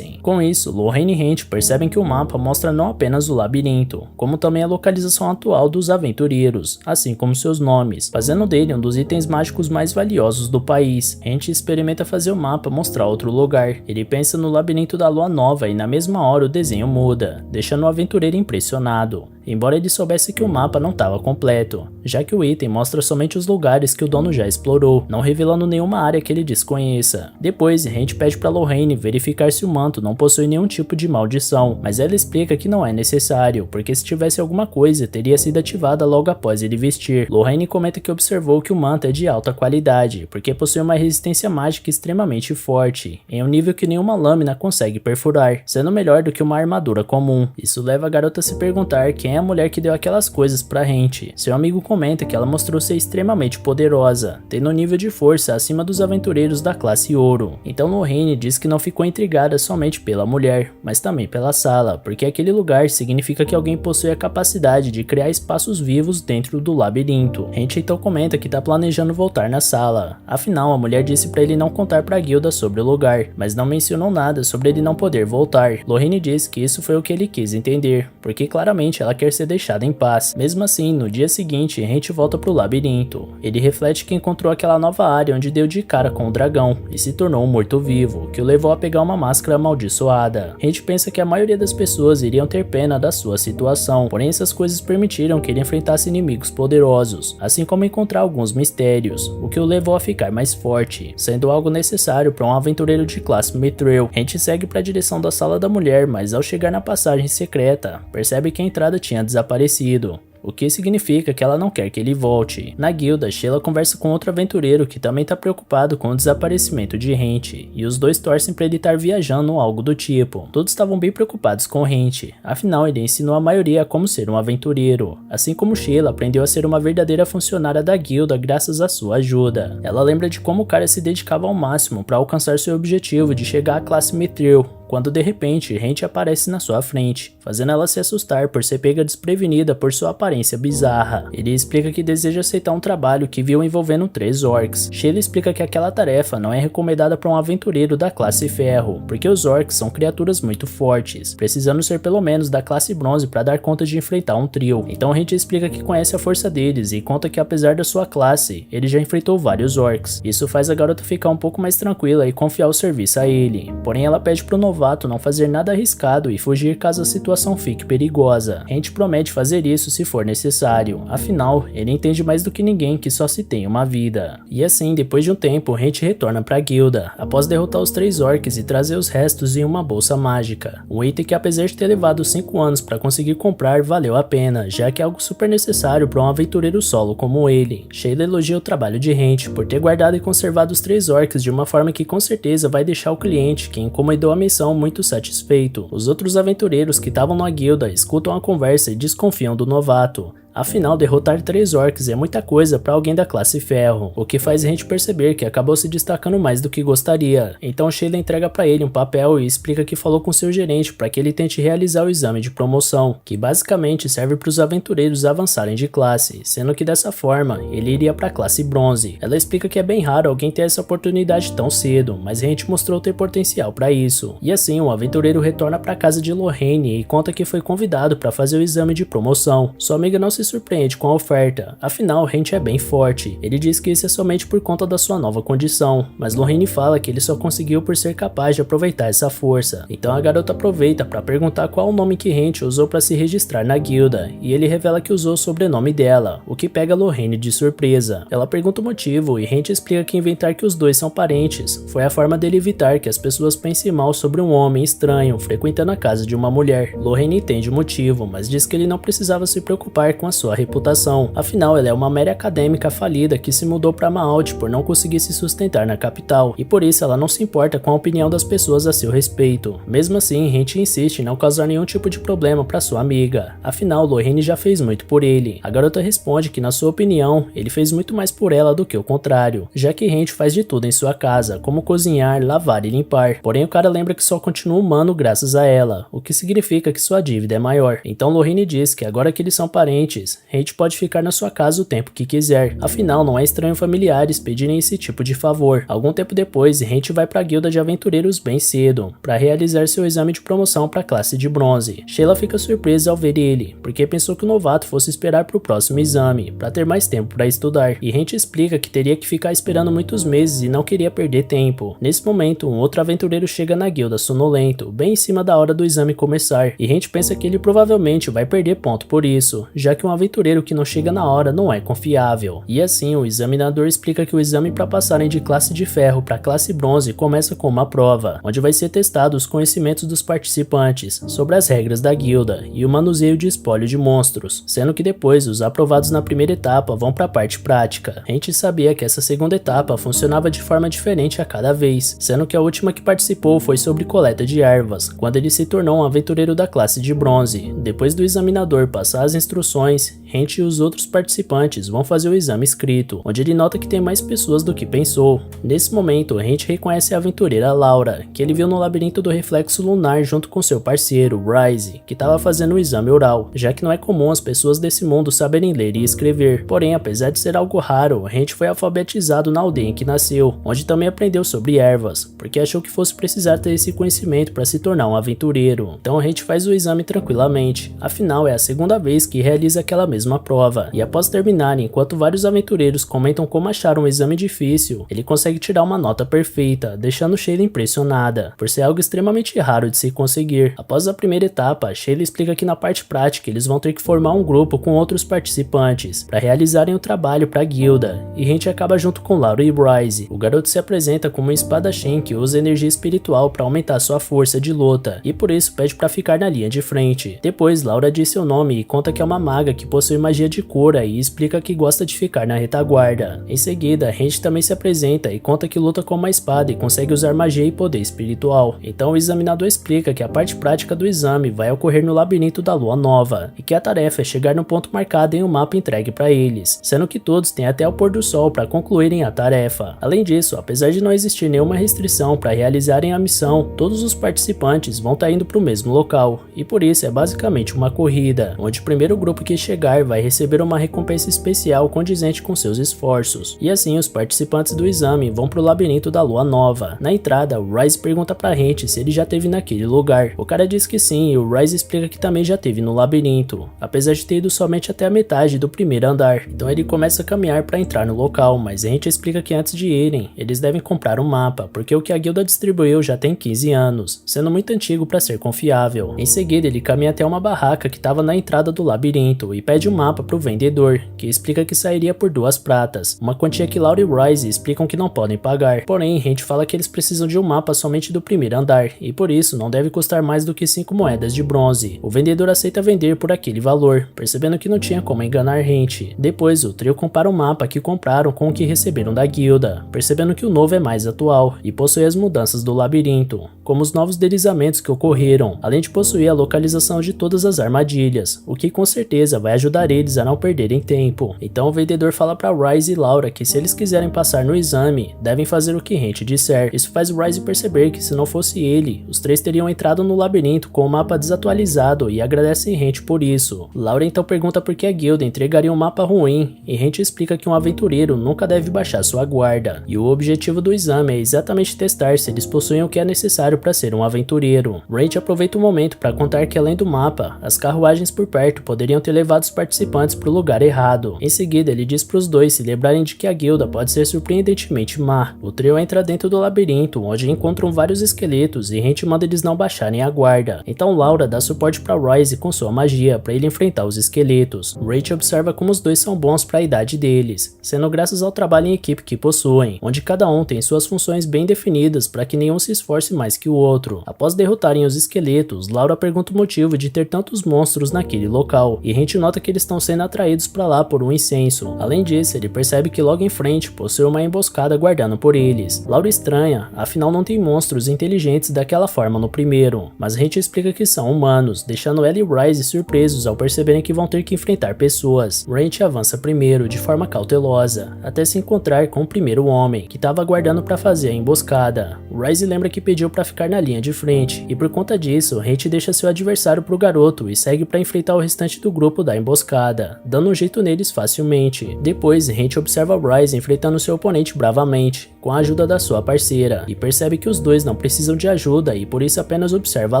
Com isso, Lorraine e Hank percebem que o mapa mostra não apenas o labirinto, como também a localização atual dos aventureiros, assim como seus nomes, fazendo dele um dos itens mágicos mais valiosos do país. Hank experimenta fazer o mapa mostrar outro lugar. Ele pensa no labirinto da Lua Nova e na mesma hora o desenho muda, deixando o aventureiro impressionado, embora ele soubesse que o mapa não estava completo, já que o item mostra somente os lugares que o dono já explorou, não revelando nenhuma área que ele desconheça. Depois, Hank pede para Lorraine verificar se o manto não possui nenhum tipo de maldição, mas ela explica que não é necessário, porque se tivesse alguma coisa, teria sido ativada logo após ele vestir. Lorraine comenta que observou que o manto é de alta qualidade, porque possui uma resistência mágica extremamente forte, em um nível que nenhuma lâmina consegue perfurar, sendo melhor do que uma armadura comum. Isso leva a garota a se perguntar quem é a mulher que deu aquelas coisas pra Hank. Seu amigo comenta que ela mostrou ser extremamente poderosa, tendo um nível de força acima dos aventureiros da classe ouro. Então Lorraine diz que não ficou intrigada somente pela mulher, mas também pela sala, porque aquele lugar significa que alguém possui a capacidade de criar espaços vivos dentro do labirinto. Hank então comenta que tá planejando voltar na sala. Afinal, a mulher disse pra ele não contar pra guilda sobre o lugar, mas não mencionou nada sobre ele não poder voltar. Lorraine diz que isso foi o que ele quis entender, porque claramente ela quer ser deixada em paz. Mesmo assim, no dia seguinte, Hent volta pro labirinto. Ele reflete que encontrou aquela nova área onde deu de cara com o dragão e se tornou um morto-vivo, que o levou a pegar uma máscara amaldiçoada. Hent pensa que a maioria das pessoas iriam ter pena da sua situação, porém essas coisas permitiram que ele enfrentasse inimigos poderosos, assim como encontrar alguns mistérios, o que o levou a ficar mais forte, sendo algo necessário para um aventureiro de classe Mithril. Hent segue para a direção da Sala da Mulher, mas ao chegar na passagem secreta, percebe que a entrada tinha desaparecido, o que significa que ela não quer que ele volte. Na guilda, Sheila conversa com outro aventureiro que também está preocupado com o desaparecimento de Hent, e os dois torcem para ele estar viajando ou algo do tipo. Todos estavam bem preocupados com Hent, afinal ele ensinou a maioria a como ser um aventureiro, assim como Sheila aprendeu a ser uma verdadeira funcionária da guilda graças à sua ajuda. Ela lembra de como o cara se dedicava ao máximo para alcançar seu objetivo de chegar à classe Mithril, quando de repente Hent aparece na sua frente, fazendo ela se assustar por ser pega desprevenida por sua aparência bizarra. Ele explica que deseja aceitar um trabalho que viu envolvendo 3 orcs. Sheila explica que aquela tarefa não é recomendada para um aventureiro da classe ferro, porque os orcs são criaturas muito fortes, precisando ser pelo menos da classe bronze para dar conta de enfrentar um trio. Então Hent explica que conhece a força deles e conta que apesar da sua classe, ele já enfrentou vários orcs. Isso faz a garota ficar um pouco mais tranquila e confiar o serviço a ele, porém ela pede pro novato não fazer nada arriscado e fugir caso a situação fique perigosa. Hent promete fazer isso se for necessário, afinal, ele entende mais do que ninguém que só se tem uma vida. E assim, depois de um tempo, Hent retorna para a guilda, após derrotar os 3 orcs e trazer os restos em uma bolsa mágica. Um item que apesar de ter levado 5 anos para conseguir comprar, valeu a pena, já que é algo super necessário para um aventureiro solo como ele. Sheila elogia o trabalho de Hent por ter guardado e conservado os 3 orcs de uma forma que com certeza vai deixar o cliente que encomendou a missão muito satisfeito. Os outros aventureiros que estavam na guilda escutam a conversa e desconfiam do novato. Afinal, derrotar 3 orcs é muita coisa para alguém da classe ferro, o que faz a gente perceber que acabou se destacando mais do que gostaria. Então Sheila entrega para ele um papel e explica que falou com seu gerente para que ele tente realizar o exame de promoção, que basicamente serve para os aventureiros avançarem de classe, sendo que dessa forma ele iria para a classe bronze. Ela explica que é bem raro alguém ter essa oportunidade tão cedo, mas a gente mostrou ter potencial para isso. E assim, o aventureiro retorna para a casa de Lorraine e conta que foi convidado para fazer o exame de promoção. Sua amiga não se surpreende com a oferta, afinal Hent é bem forte. Ele diz que isso é somente por conta da sua nova condição, mas Lorraine fala que ele só conseguiu por ser capaz de aproveitar essa força. Então a garota aproveita para perguntar qual o nome que Hent usou para se registrar na guilda, e ele revela que usou o sobrenome dela, o que pega Lorraine de surpresa. Ela pergunta o motivo e Hent explica que inventar que os dois são parentes foi a forma dele evitar que as pessoas pensem mal sobre um homem estranho frequentando a casa de uma mulher. Lorraine entende o motivo, mas diz que ele não precisava se preocupar com a sua reputação, afinal ela é uma mera acadêmica falida que se mudou para Maalt por não conseguir se sustentar na capital, e por isso ela não se importa com a opinião das pessoas a seu respeito. Mesmo assim, Hent insiste em não causar nenhum tipo de problema para sua amiga, afinal Lorraine já fez muito por ele. A garota responde que na sua opinião, ele fez muito mais por ela do que o contrário, já que Hent faz de tudo em sua casa, como cozinhar, lavar e limpar, porém o cara lembra que só continua humano graças a ela, o que significa que sua dívida é maior. Então Lorraine diz que agora que eles são parentes, Hent pode ficar na sua casa o tempo que quiser, afinal não é estranho familiares pedirem esse tipo de favor. Algum tempo depois, Hent vai para a guilda de aventureiros bem cedo, para realizar seu exame de promoção para a classe de bronze. Sheila fica surpresa ao ver ele, porque pensou que o novato fosse esperar para o próximo exame, para ter mais tempo para estudar, e Hent explica que teria que ficar esperando muitos meses e não queria perder tempo. Nesse momento, um outro aventureiro chega na guilda sonolento, bem em cima da hora do exame começar, e Hent pensa que ele provavelmente vai perder ponto por isso, já que um aventureiro que não chega na hora não é confiável. E assim, o examinador explica que o exame para passarem de classe de ferro para classe bronze começa com uma prova, onde vai ser testado os conhecimentos dos participantes sobre as regras da guilda e o manuseio de espólio de monstros, sendo que depois os aprovados na primeira etapa vão para a parte prática. A gente sabia que essa segunda etapa funcionava de forma diferente a cada vez, sendo que a última que participou foi sobre coleta de ervas, quando ele se tornou um aventureiro da classe de bronze. Depois do examinador passar as instruções, conclusões, Hank e os outros participantes vão fazer o exame escrito, onde ele nota que tem mais pessoas do que pensou. Nesse momento, Hank reconhece a aventureira Laura, que ele viu no labirinto do reflexo lunar junto com seu parceiro, Rise, que estava fazendo o exame oral, já que não é comum as pessoas desse mundo saberem ler e escrever. Porém, apesar de ser algo raro, Hank foi alfabetizado na aldeia em que nasceu, onde também aprendeu sobre ervas, porque achou que fosse precisar ter esse conhecimento para se tornar um aventureiro. Então Hank faz o exame tranquilamente, afinal é a segunda vez que realiza aquela mesma prova, e após terminar, enquanto vários aventureiros comentam como acharam o exame difícil, ele consegue tirar uma nota perfeita, deixando Sheila impressionada, por ser algo extremamente raro de se conseguir. Após a primeira etapa, Sheila explica que na parte prática eles vão ter que formar um grupo com outros participantes para realizarem o trabalho para a guilda, e Hank acaba junto com Laura e Rise. O garoto se apresenta como um espadachim que usa energia espiritual para aumentar sua força de luta, e por isso pede para ficar na linha de frente. Depois, Laura diz seu nome e conta que é uma maga que possui magia de cura e explica que gosta de ficar na retaguarda. Em seguida, Hank também se apresenta e conta que luta com uma espada e consegue usar magia e poder espiritual. Então o examinador explica que a parte prática do exame vai ocorrer no labirinto da Lua Nova, e que a tarefa é chegar no ponto marcado em um mapa entregue para eles, sendo que todos têm até o pôr do sol para concluírem a tarefa. Além disso, apesar de não existir nenhuma restrição para realizarem a missão, todos os participantes vão estar indo para o mesmo local, e por isso é basicamente uma corrida, onde o primeiro grupo que chegar vai receber uma recompensa especial condizente com seus esforços. E assim os participantes do exame vão para o labirinto da Lua Nova. Na entrada, o Rise pergunta para Hank se ele já esteve naquele lugar. O cara diz que sim, e o Rise explica que também já esteve no labirinto, apesar de ter ido somente até a metade do primeiro andar. Então ele começa a caminhar para entrar no local, mas Hank explica que antes de irem, eles devem comprar um mapa, porque o que a guilda distribuiu já tem 15 anos, sendo muito antigo para ser confiável. Em seguida, ele caminha até uma barraca que estava na entrada do labirinto e pede um mapa para o vendedor, que explica que sairia por 2 pratas, uma quantia que Laura e Rise explicam que não podem pagar. Porém, Hank fala que eles precisam de um mapa somente do primeiro andar, e por isso não deve custar mais do que 5 moedas de bronze. O vendedor aceita vender por aquele valor, percebendo que não tinha como enganar Hank. Depois, o trio compara o mapa que compraram com o que receberam da guilda, percebendo que o novo é mais atual e possui as mudanças do labirinto, como os novos deslizamentos que ocorreram, além de possuir a localização de todas as armadilhas, o que com certeza vai ajudar eles a não perderem tempo. Então o vendedor fala para Rise e Laura que se eles quiserem passar no exame, devem fazer o que Hank disser. Isso faz Rise perceber que se não fosse ele, os 3 teriam entrado no labirinto com o mapa desatualizado e agradecem Hank por isso. Laura então pergunta por que a guilda entregaria um mapa ruim, e Hank explica que um aventureiro nunca deve baixar sua guarda, e o objetivo do exame é exatamente testar se eles possuem o que é necessário para ser um aventureiro. Hank aproveita o momento para contar que além do mapa, as carruagens por perto poderiam ter levado os participantes para o lugar errado. Em seguida, ele diz para os dois se lembrarem de que a guilda pode ser surpreendentemente má. O trio entra dentro do labirinto, onde encontram vários esqueletos e Hank manda eles não baixarem a guarda. Então Laura dá suporte para Rise com sua magia para ele enfrentar os esqueletos. Rachel observa como os dois são bons para a idade deles, sendo graças ao trabalho em equipe que possuem, onde cada um tem suas funções bem definidas para que nenhum se esforce mais que o outro. Após derrotarem os esqueletos, Laura pergunta o motivo de ter tantos monstros naquele local, e Hank nota que eles estão sendo atraídos para lá por um incenso. Além disso, ele percebe que logo em frente possui uma emboscada guardando por eles. Laura estranha, afinal não tem monstros inteligentes daquela forma no primeiro, mas Hank explica que são humanos, deixando ela e Rise surpresos ao perceberem que vão ter que enfrentar pessoas. Hank avança primeiro, de forma cautelosa, até se encontrar com o primeiro homem, que estava aguardando para fazer a emboscada. Rise lembra que pediu para ficar na linha de frente, e por conta disso, Hank deixa seu adversário pro garoto e segue para enfrentar o restante do grupo da emboscada, dando um jeito neles facilmente. Depois, Hank observa Rise enfrentando seu oponente bravamente, com a ajuda da sua parceira, e percebe que os dois não precisam de ajuda e por isso apenas observa a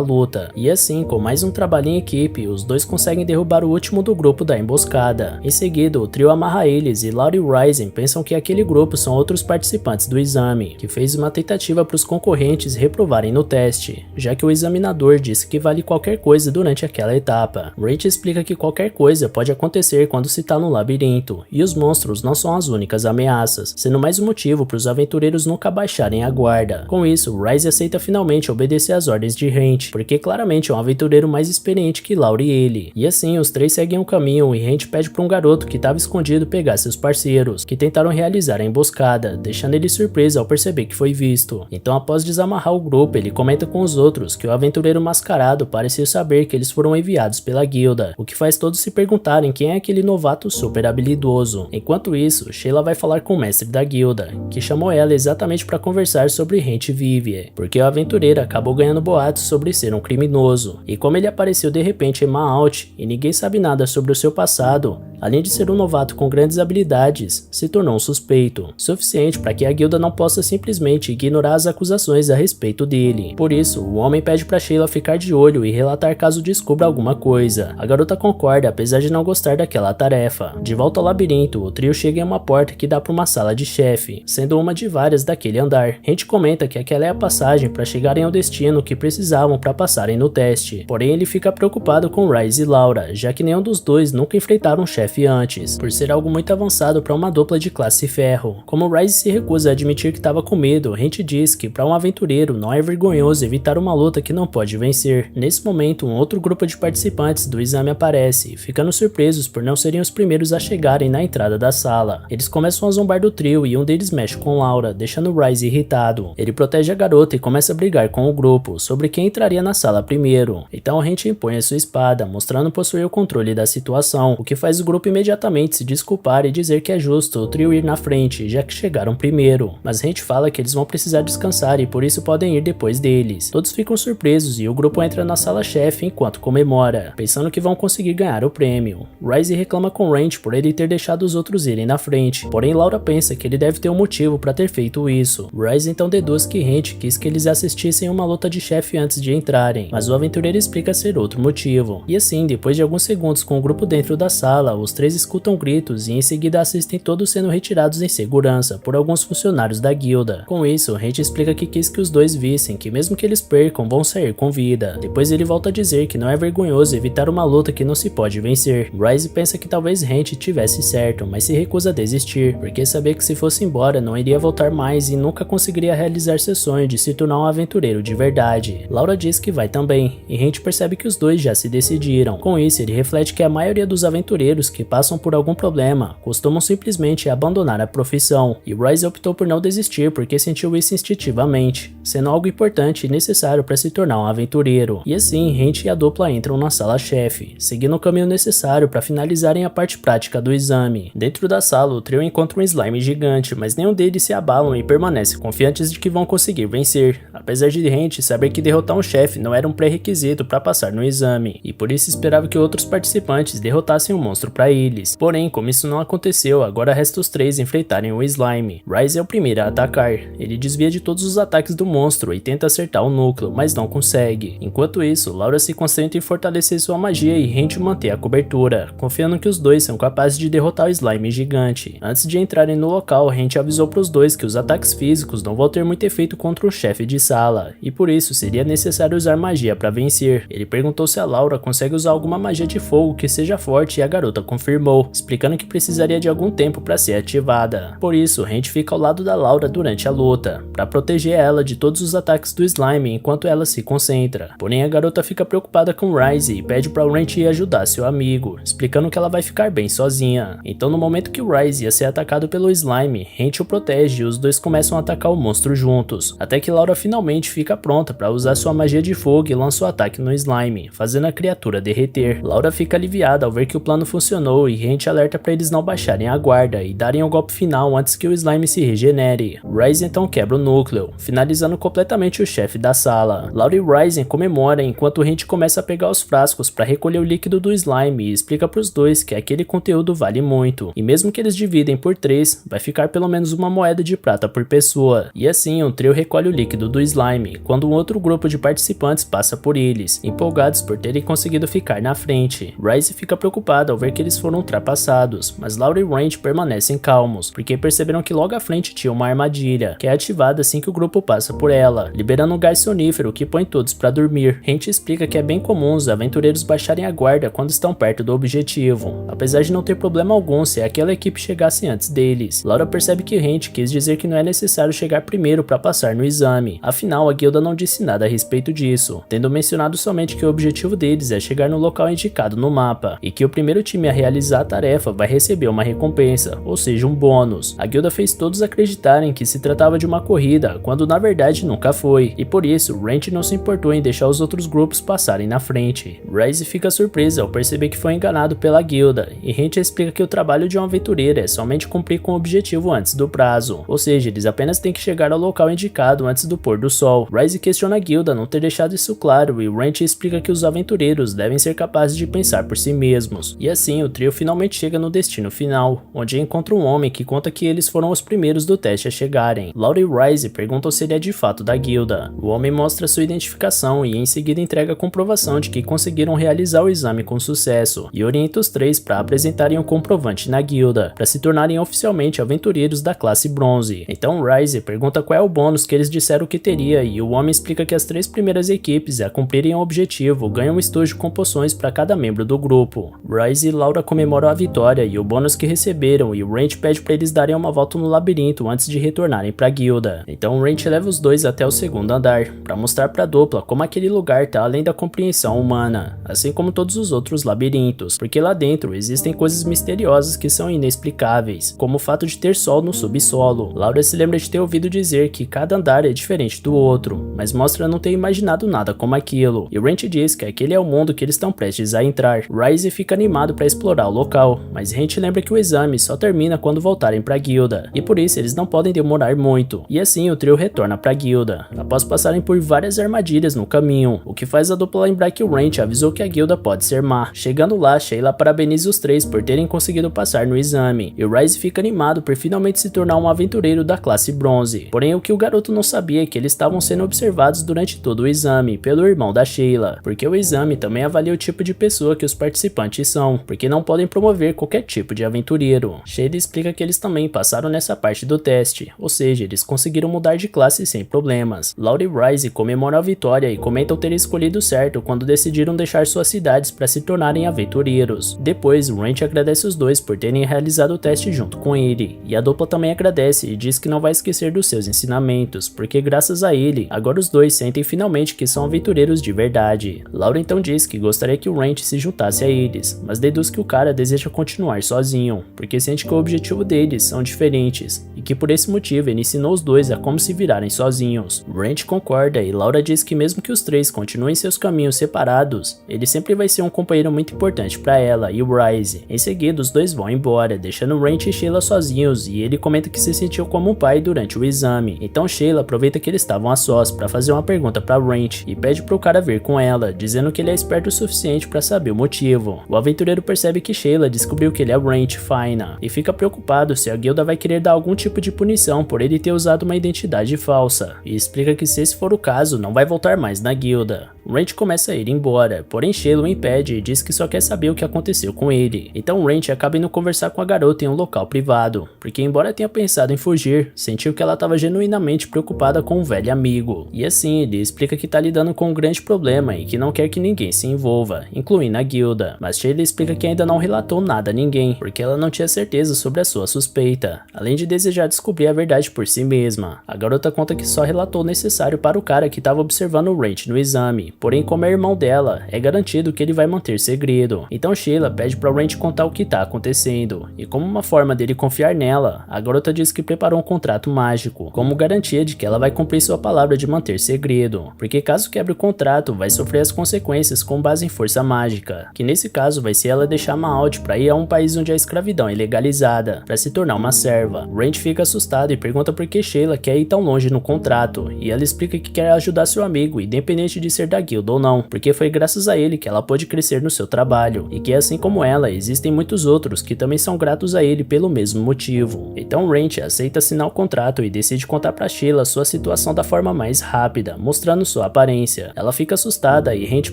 luta. E assim, com mais um trabalho em equipe, os dois conseguem derrubar o último do grupo da emboscada. Em seguida, o trio amarra eles e Laura e Rise pensam que aquele grupo são outros participantes do exame, que fez uma tentativa para os concorrentes reprovarem no teste, já que o examinador disse que vale qualquer coisa durante aquela etapa. Rachel explica que qualquer coisa pode acontecer quando se está no labirinto, e os monstros não são as únicas ameaças, sendo mais um motivo para os aventureiros aventureiros nunca baixarem a guarda. Com isso, Rise aceita finalmente obedecer às ordens de Hent, porque claramente é um aventureiro mais experiente que Laura e ele. E assim, os três seguem um caminho e Hent pede para um garoto que estava escondido pegar seus parceiros, que tentaram realizar a emboscada, deixando ele surpreso ao perceber que foi visto. Então, após desamarrar o grupo, ele comenta com os outros que o aventureiro mascarado parecia saber que eles foram enviados pela guilda, o que faz todos se perguntarem quem é aquele novato super habilidoso. Enquanto isso, Sheila vai falar com o mestre da guilda, que chamou ela exatamente para conversar sobre Hent Vivie, porque o aventureiro acabou ganhando boatos sobre ser um criminoso, e como ele apareceu de repente em Maalt e ninguém sabe nada sobre o seu passado, além de ser um novato com grandes habilidades, se tornou um suspeito, suficiente para que a guilda não possa simplesmente ignorar as acusações a respeito dele. Por isso, o homem pede para Sheila ficar de olho e relatar caso descubra alguma coisa. A garota concorda, apesar de não gostar daquela tarefa. De volta ao labirinto, o trio chega em uma porta que dá para uma sala de chefe, sendo uma de várias daquele andar. Hent comenta que aquela é a passagem para chegarem ao destino que precisavam para passarem no teste. Porém, ele fica preocupado com Rise e Laura, já que nenhum dos dois nunca enfrentaram um chefe antes, por ser algo muito avançado para uma dupla de classe ferro. Como Rise se recusa a admitir que estava com medo, Hent diz que para um aventureiro não é vergonhoso evitar uma luta que não pode vencer. Nesse momento, um outro grupo de participantes do exame aparece, ficando surpresos por não serem os primeiros a chegarem na entrada da sala. Eles começam a zombar do trio e um deles mexe com Laura, deixando Rise irritado. Ele protege a garota e começa a brigar com o grupo sobre quem entraria na sala primeiro. Então Hent impõe a sua espada, mostrando possuir o controle da situação, o que faz o grupo imediatamente se desculpar e dizer que é justo o trio ir na frente, já que chegaram primeiro. Mas Hent fala que eles vão precisar descansar e por isso podem ir depois deles. Todos ficam surpresos e o grupo entra na sala-chefe enquanto comemora, pensando que vão conseguir ganhar o prêmio. Rise reclama com Hent por ele ter deixado os outros irem na frente, porém Laura pensa que ele deve ter um motivo para ter feito isso. Rise então deduz que Hent quis que eles assistissem uma luta de chefe antes de entrarem, mas o aventureiro explica ser outro motivo. E assim, depois de alguns segundos com o grupo dentro da sala, os três escutam gritos e em seguida assistem todos sendo retirados em segurança por alguns funcionários da guilda. Com isso, Hent explica que quis que os dois vissem que mesmo que eles percam, vão sair com vida. Depois ele volta a dizer que não é vergonhoso evitar uma luta que não se pode vencer. Rise pensa que talvez Hent tivesse certo, mas se recusa a desistir, porque sabia que se fosse embora não iria voltar mais e nunca conseguiria realizar seu sonho de se tornar um aventureiro de verdade. Laura diz que vai também, e Hent percebe que os dois já se decidiram. Com isso, ele reflete que a maioria dos aventureiros que passam por algum problema costumam simplesmente abandonar a profissão, e Rise optou por não desistir porque sentiu isso instintivamente, sendo algo importante e necessário para se tornar um aventureiro. E assim, Hent e a dupla entram na sala-chefe, seguindo o caminho necessário para finalizarem a parte prática do exame. Dentro da sala, o trio encontra um slime gigante, mas nenhum deles se abalam e permanece confiantes de que vão conseguir vencer, apesar de Hent saber que derrotar um chefe não era um pré-requisito para passar no exame, e por isso esperava que outros participantes derrotassem o monstro para eles. Porém, como isso não aconteceu, agora resta os três enfrentarem o slime. Rise é o primeiro a atacar. Ele desvia de todos os ataques do monstro e tenta acertar o núcleo, mas não consegue. Enquanto isso, Laura se concentra em fortalecer sua magia e Hent manter a cobertura, confiando que os dois são capazes de derrotar o slime gigante. Antes de entrarem no local, Hent avisou para os dois que os ataques físicos não vão ter muito efeito contra o chefe de sala, e por isso seria necessário usar magia para vencer. Ele perguntou se a Laura consegue usar alguma magia de fogo que seja forte e a garota confirmou, explicando que precisaria de algum tempo para ser ativada. Por isso, Hent fica ao lado da Laura durante a luta, para proteger ela de todos os ataques do slime enquanto ela se concentra. Porém, a garota fica preocupada com Rise e pede para Hent ir ajudar seu amigo, explicando que ela vai ficar bem sozinha. Então, no momento que o Rise ia ser atacado pelo slime, Hent o protege e os dois começam a atacar o monstro juntos, até que Laura finalmente fica pronta para usar sua magia de fogo e lança o ataque no slime, fazendo a criatura derreter. Laura fica aliviada ao ver que o plano funcionou e Hent alerta para eles não baixarem a guarda e darem o golpe final antes que o slime se regenere. Rise então quebra o núcleo, finalizando completamente o chefe da sala. Laura e Rise comemoram enquanto Hent começa a pegar os frascos para recolher o líquido do slime e explica para os dois que aquele conteúdo vale muito, e mesmo que eles dividem por 3, vai ficar pelo menos uma moeda de prata por pessoa. E assim, o trio recolhe o líquido do slime, quando um outro grupo de participantes passa por eles, empolgados por terem conseguido ficar na frente. Rise fica preocupado ao ver que eles deles foram ultrapassados, mas Laura e Ranch permanecem calmos, porque perceberam que logo à frente tinha uma armadilha, que é ativada assim que o grupo passa por ela, liberando um gás sonífero que põe todos para dormir. Ranch explica que é bem comum os aventureiros baixarem a guarda quando estão perto do objetivo, apesar de não ter problema algum se aquela equipe chegasse antes deles. Laura percebe que Ranch quis dizer que não é necessário chegar primeiro para passar no exame, afinal a guilda não disse nada a respeito disso, tendo mencionado somente que o objetivo deles é chegar no local indicado no mapa, e que o primeiro time a realizar a tarefa vai receber uma recompensa, ou seja, um bônus. A guilda fez todos acreditarem que se tratava de uma corrida, quando na verdade nunca foi, e por isso Ranch não se importou em deixar os outros grupos passarem na frente. Rise fica surpresa ao perceber que foi enganado pela guilda, e Ranch explica que o trabalho de um aventureiro é somente cumprir com o objetivo antes do prazo, ou seja, eles apenas têm que chegar ao local indicado antes do pôr do sol. Rise questiona a guilda não ter deixado isso claro, e Ranch explica que os aventureiros devem ser capazes de pensar por si mesmos, e assim o trio finalmente chega no destino final, onde encontra um homem que conta que eles foram os primeiros do teste a chegarem. Laura e Rise perguntam se ele é de fato da guilda. O homem mostra sua identificação e em seguida entrega a comprovação de que conseguiram realizar o exame com sucesso, e orienta os três para apresentarem um comprovante na guilda, para se tornarem oficialmente aventureiros da classe bronze. Então Rise pergunta qual é o bônus que eles disseram que teria, e o homem explica que as 3 primeiras equipes a cumprirem o objetivo ganham um estojo com poções para cada membro do grupo. Rise e Laura comemoram a vitória e o bônus que receberam, e o Ranch pede para eles darem uma volta no labirinto antes de retornarem para a guilda. Então o Ranch leva os dois até o segundo andar, para mostrar para a dupla como aquele lugar tá além da compreensão humana, assim como todos os outros labirintos, porque lá dentro existem coisas misteriosas que são inexplicáveis, como o fato de ter sol no subsolo. Laura se lembra de ter ouvido dizer que cada andar é diferente do outro, mas mostra não ter imaginado nada como aquilo, e Ranch diz que aquele é o mundo que eles estão prestes a entrar. Rise fica animado para explorar o local, mas Ranch lembra que o exame só termina quando voltarem para a guilda, e por isso eles não podem demorar muito, e assim o trio retorna para a guilda, após passarem por várias armadilhas no caminho, o que faz a dupla lembrar que o Ranch avisou que a guilda pode ser má. Chegando lá, Sheila parabeniza os três por terem conseguido passar no exame, e Rise fica animado por finalmente se tornar um aventureiro da classe bronze. Porém, o que o garoto não sabia é que eles estavam sendo observados durante todo o exame pelo irmão da Sheila, porque o exame também avalia o tipo de pessoa que os participantes são, porque não podem promover qualquer tipo de aventureiro. Sheila explica que eles também passaram nessa parte do teste, ou seja, eles conseguiram mudar de classe sem problemas. Laura e Rise comemoram a vitória e comentam ter escolhido certo quando decidiram deixar suas cidades para se tornarem aventureiros. Depois, Ranch agradece os dois por terem realizado o teste junto com ele, e a dupla também agradece e diz que não vai esquecer dos seus ensinamentos, porque graças a ele, agora os dois sentem finalmente que são aventureiros de verdade. Laura então diz que gostaria que o Ranch se juntasse a eles, mas deduz que o cara deseja continuar sozinho, porque sente que o objetivo deles são diferentes, e que por esse motivo ele ensinou os dois a como se virarem sozinhos. Ranch concorda e Laura diz que mesmo que os três continuem seus caminhos separados, ele sempre vai ser um companheiro muito importante para ela e o Rise. Em seguida, os dois vão embora, deixando Ranch e Sheila sozinhos, e ele comenta que se sentiu como um pai durante o exame. Então Sheila aproveita que eles estavam a sós para fazer uma pergunta para Ranch e pede pro cara vir com ela, dizendo que ele é esperto o suficiente para saber o motivo. O aventureiro percebe que Sheila descobriu que ele é Ranch Fina e fica preocupado se a guilda vai querer dar algum tipo de punição por ele ter usado uma identidade falsa, e explica que se esse for o caso, não vai voltar mais na guilda. Ranch começa a ir embora, porém Sheila o impede e diz que só quer saber o que aconteceu com ele. Então Ranch acaba indo conversar com a garota em um local privado, porque embora tenha pensado em fugir, sentiu que ela estava genuinamente preocupada com um velho amigo. E assim, ele explica que tá lidando com um grande problema e que não quer que ninguém se envolva, incluindo a guilda. Mas Sheila explica que ainda não relatou nada a ninguém, porque ela não tinha certeza sobre a sua suspeita, além de desejar descobrir a verdade por si mesma. A garota conta que só relatou o necessário para o cara que estava observando o Ranch no exame, porém como é irmão dela, é garantido que ele vai manter segredo. Então Sheila pede para o Ranch contar o que tá acontecendo, e como uma forma dele confiar nela, a garota diz que preparou um contrato mágico, como garantia de que ela vai cumprir sua palavra de manter segredo, porque caso quebre o contrato, vai sofrer as consequências com base em força mágica, que nesse caso vai ser ela deixar Maalt para ir a um país onde a escravidão é legalizada, para se tornar uma serva. Ranch fica assustado e pergunta por que Sheila quer ir tão longe no contrato, e ela explica que quer ajudar seu amigo, independente de ser da guilda ou não, porque foi graças a ele que ela pôde crescer no seu trabalho, e que assim como ela, existem muitos outros que também são gratos a ele pelo mesmo motivo. Então Wrench aceita assinar o contrato e decide contar pra Sheila sua situação da forma mais rápida, mostrando sua aparência. Ela fica assustada e Wrench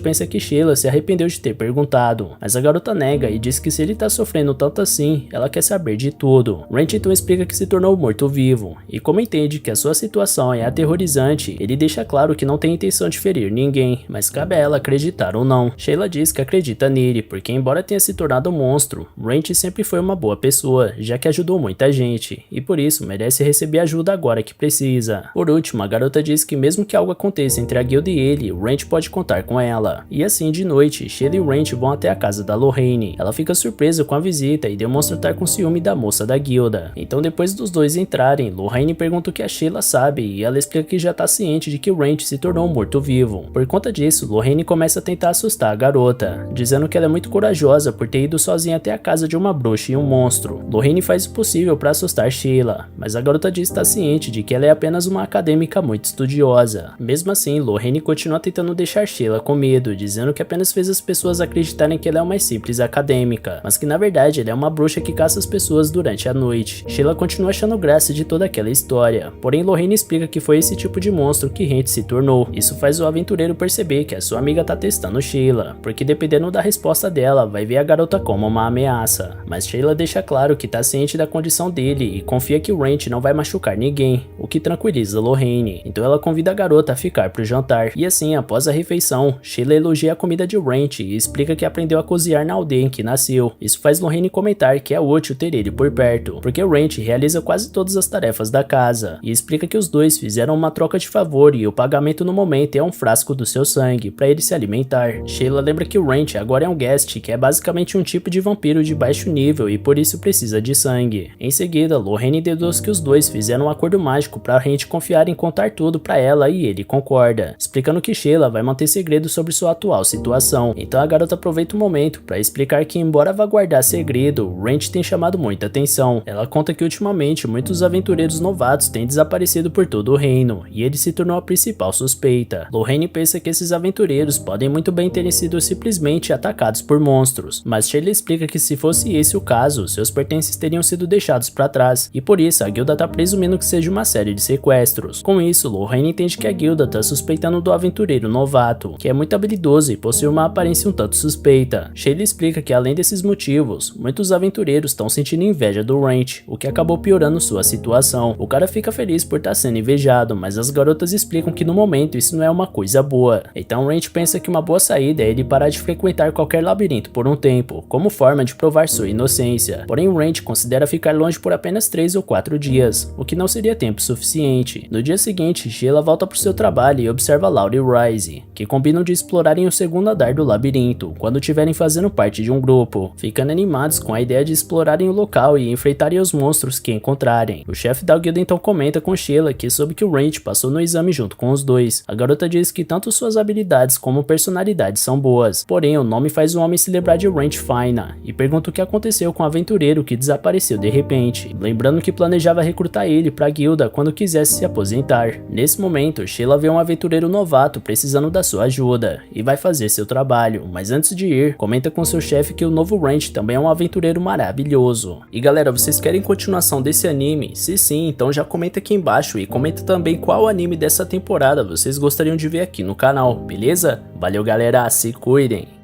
pensa que Sheila se arrependeu de ter perguntado, mas a garota nega e diz que se ele tá sofrendo tanto assim, ela quer saber de tudo. Wrench então explica que se tornou morto-vivo, e como entende que a sua situação é aterrorizante, ele deixa claro que não tem intenção de ferir ninguém, mas cabe a ela acreditar ou não. Sheila diz que acredita nele, porque embora tenha se tornado um monstro, Wrench sempre foi uma boa pessoa, já que ajudou muita gente, e por isso merece receber ajuda agora que precisa. Por último, a garota diz que mesmo que algo aconteça entre a guilda e ele, Wrench pode contar com ela. E assim, de noite, Sheila e Wrench vão até a casa da Lorraine. Ela fica surpresa com a visita e demonstra estar com ciúme da moça da guilda. Então, depois dos dois entrarem, Lorraine pergunta o que a Sheila sabe e ela explica que já tá ciente de que Wrench se tornou um morto-vivo. Por conta disso, Lorraine começa a tentar assustar a garota, dizendo que ela é muito corajosa por ter ido sozinha até a casa de uma bruxa e um monstro. Lorraine faz o possível para assustar Sheila, mas a garota diz estar ciente de que ela é apenas uma acadêmica muito estudiosa. Mesmo assim, Lorraine continua tentando deixar Sheila com medo, dizendo que apenas fez as pessoas acreditarem que ela é uma simples acadêmica, mas que na verdade ela é uma bruxa que caça as pessoas durante a noite. Sheila continua achando graça de toda aquela história, porém Lorraine explica que foi esse tipo de monstro que Wrench se tornou. Isso faz o aventureiro perceber que a sua amiga tá testando Sheila, porque dependendo da resposta dela, vai ver a garota como uma ameaça. Mas Sheila deixa claro que tá ciente da condição dele e confia que Wrench não vai machucar ninguém, o que tranquiliza Lorraine. Então ela convida a garota a ficar pro jantar. E assim, após a refeição, Sheila elogia a comida de Wrench e explica que aprendeu a cozinhar na aldeia em que nasceu. Isso faz Lorraine comentar que é útil ter ele por perto, porque Wrench realiza quase todas as tarefas da casa, e explica que os dois fizeram uma troca de favor e o pagamento no momento é um frasco do seu sangue, para ele se alimentar. Sheila lembra que Wrench agora é um guest, que é basicamente um tipo de vampiro de baixo nível e por isso precisa de sangue. Em seguida, Lorraine deduz que os dois fizeram um acordo mágico para Wrench confiar em contar tudo para ela e ele concorda, explicando que Sheila vai manter segredo sobre sua atual situação. Então a garota aproveita o momento para explicar que embora vá guardar segredo, Wrench tem chamado muita atenção. Ela conta que ultimamente muitos aventureiros novatos têm desaparecido por todo o reino, e ele se tornou a principal suspeita. Lorraine pensa que esses aventureiros podem muito bem terem sido simplesmente atacados por monstros, mas Sheila explica que se fosse esse o caso, seus pertences teriam sido deixados para trás, e por isso a guilda tá presumindo que seja uma série de sequestros. Com isso, Lorraine entende que a guilda tá suspeitando do aventureiro novato, que é muito habilidoso e possui uma aparência um tanto suspeita. Sheila explica que além desses motivos, muitos aventureiros estão sentindo inveja do Wrench, o que acabou piorando sua situação. O cara fica feliz por estar sendo invejado, mas as garotas explicam que no momento isso não é uma coisa boa. Então Wrench pensa que uma boa saída é ele parar de frequentar qualquer labirinto por um tempo, como forma de provar sua inocência. Porém Wrench considera ficar longe por apenas 3 ou 4 dias, o que não seria tempo suficiente. No dia seguinte, Sheila volta para o seu trabalho e observa Laura e Rise, que combinam de explorarem o segundo andar do labirinto, quando estiverem fazendo parte de um grupo, ficando animados com a ideia de explorarem o local e enfrentarem os monstros que encontrarem. O chefe da guilda então comenta com Sheila que soube que o Wrench passou no exame junto com os dois. A garota diz que tanto suas habilidades como personalidade são boas, porém o nome faz o homem se lembrar de Wrench Faina, e pergunta o que aconteceu com o aventureiro que desapareceu de repente, lembrando que planejava recrutar ele para a guilda quando quisesse se aposentar. Nesse momento, Sheila vê um aventureiro novato precisando da sua ajuda, e vai fazer seu trabalho, mas antes de ir, comenta com seu chefe que o novo Wrench também é um aventureiro maravilhoso. E galera, vocês querem continuação desse anime? Se sim, então já comenta aqui embaixo e comenta também qual anime dessa temporada vocês gostariam de ver aqui no canal, beleza? Valeu galera, se cuidem!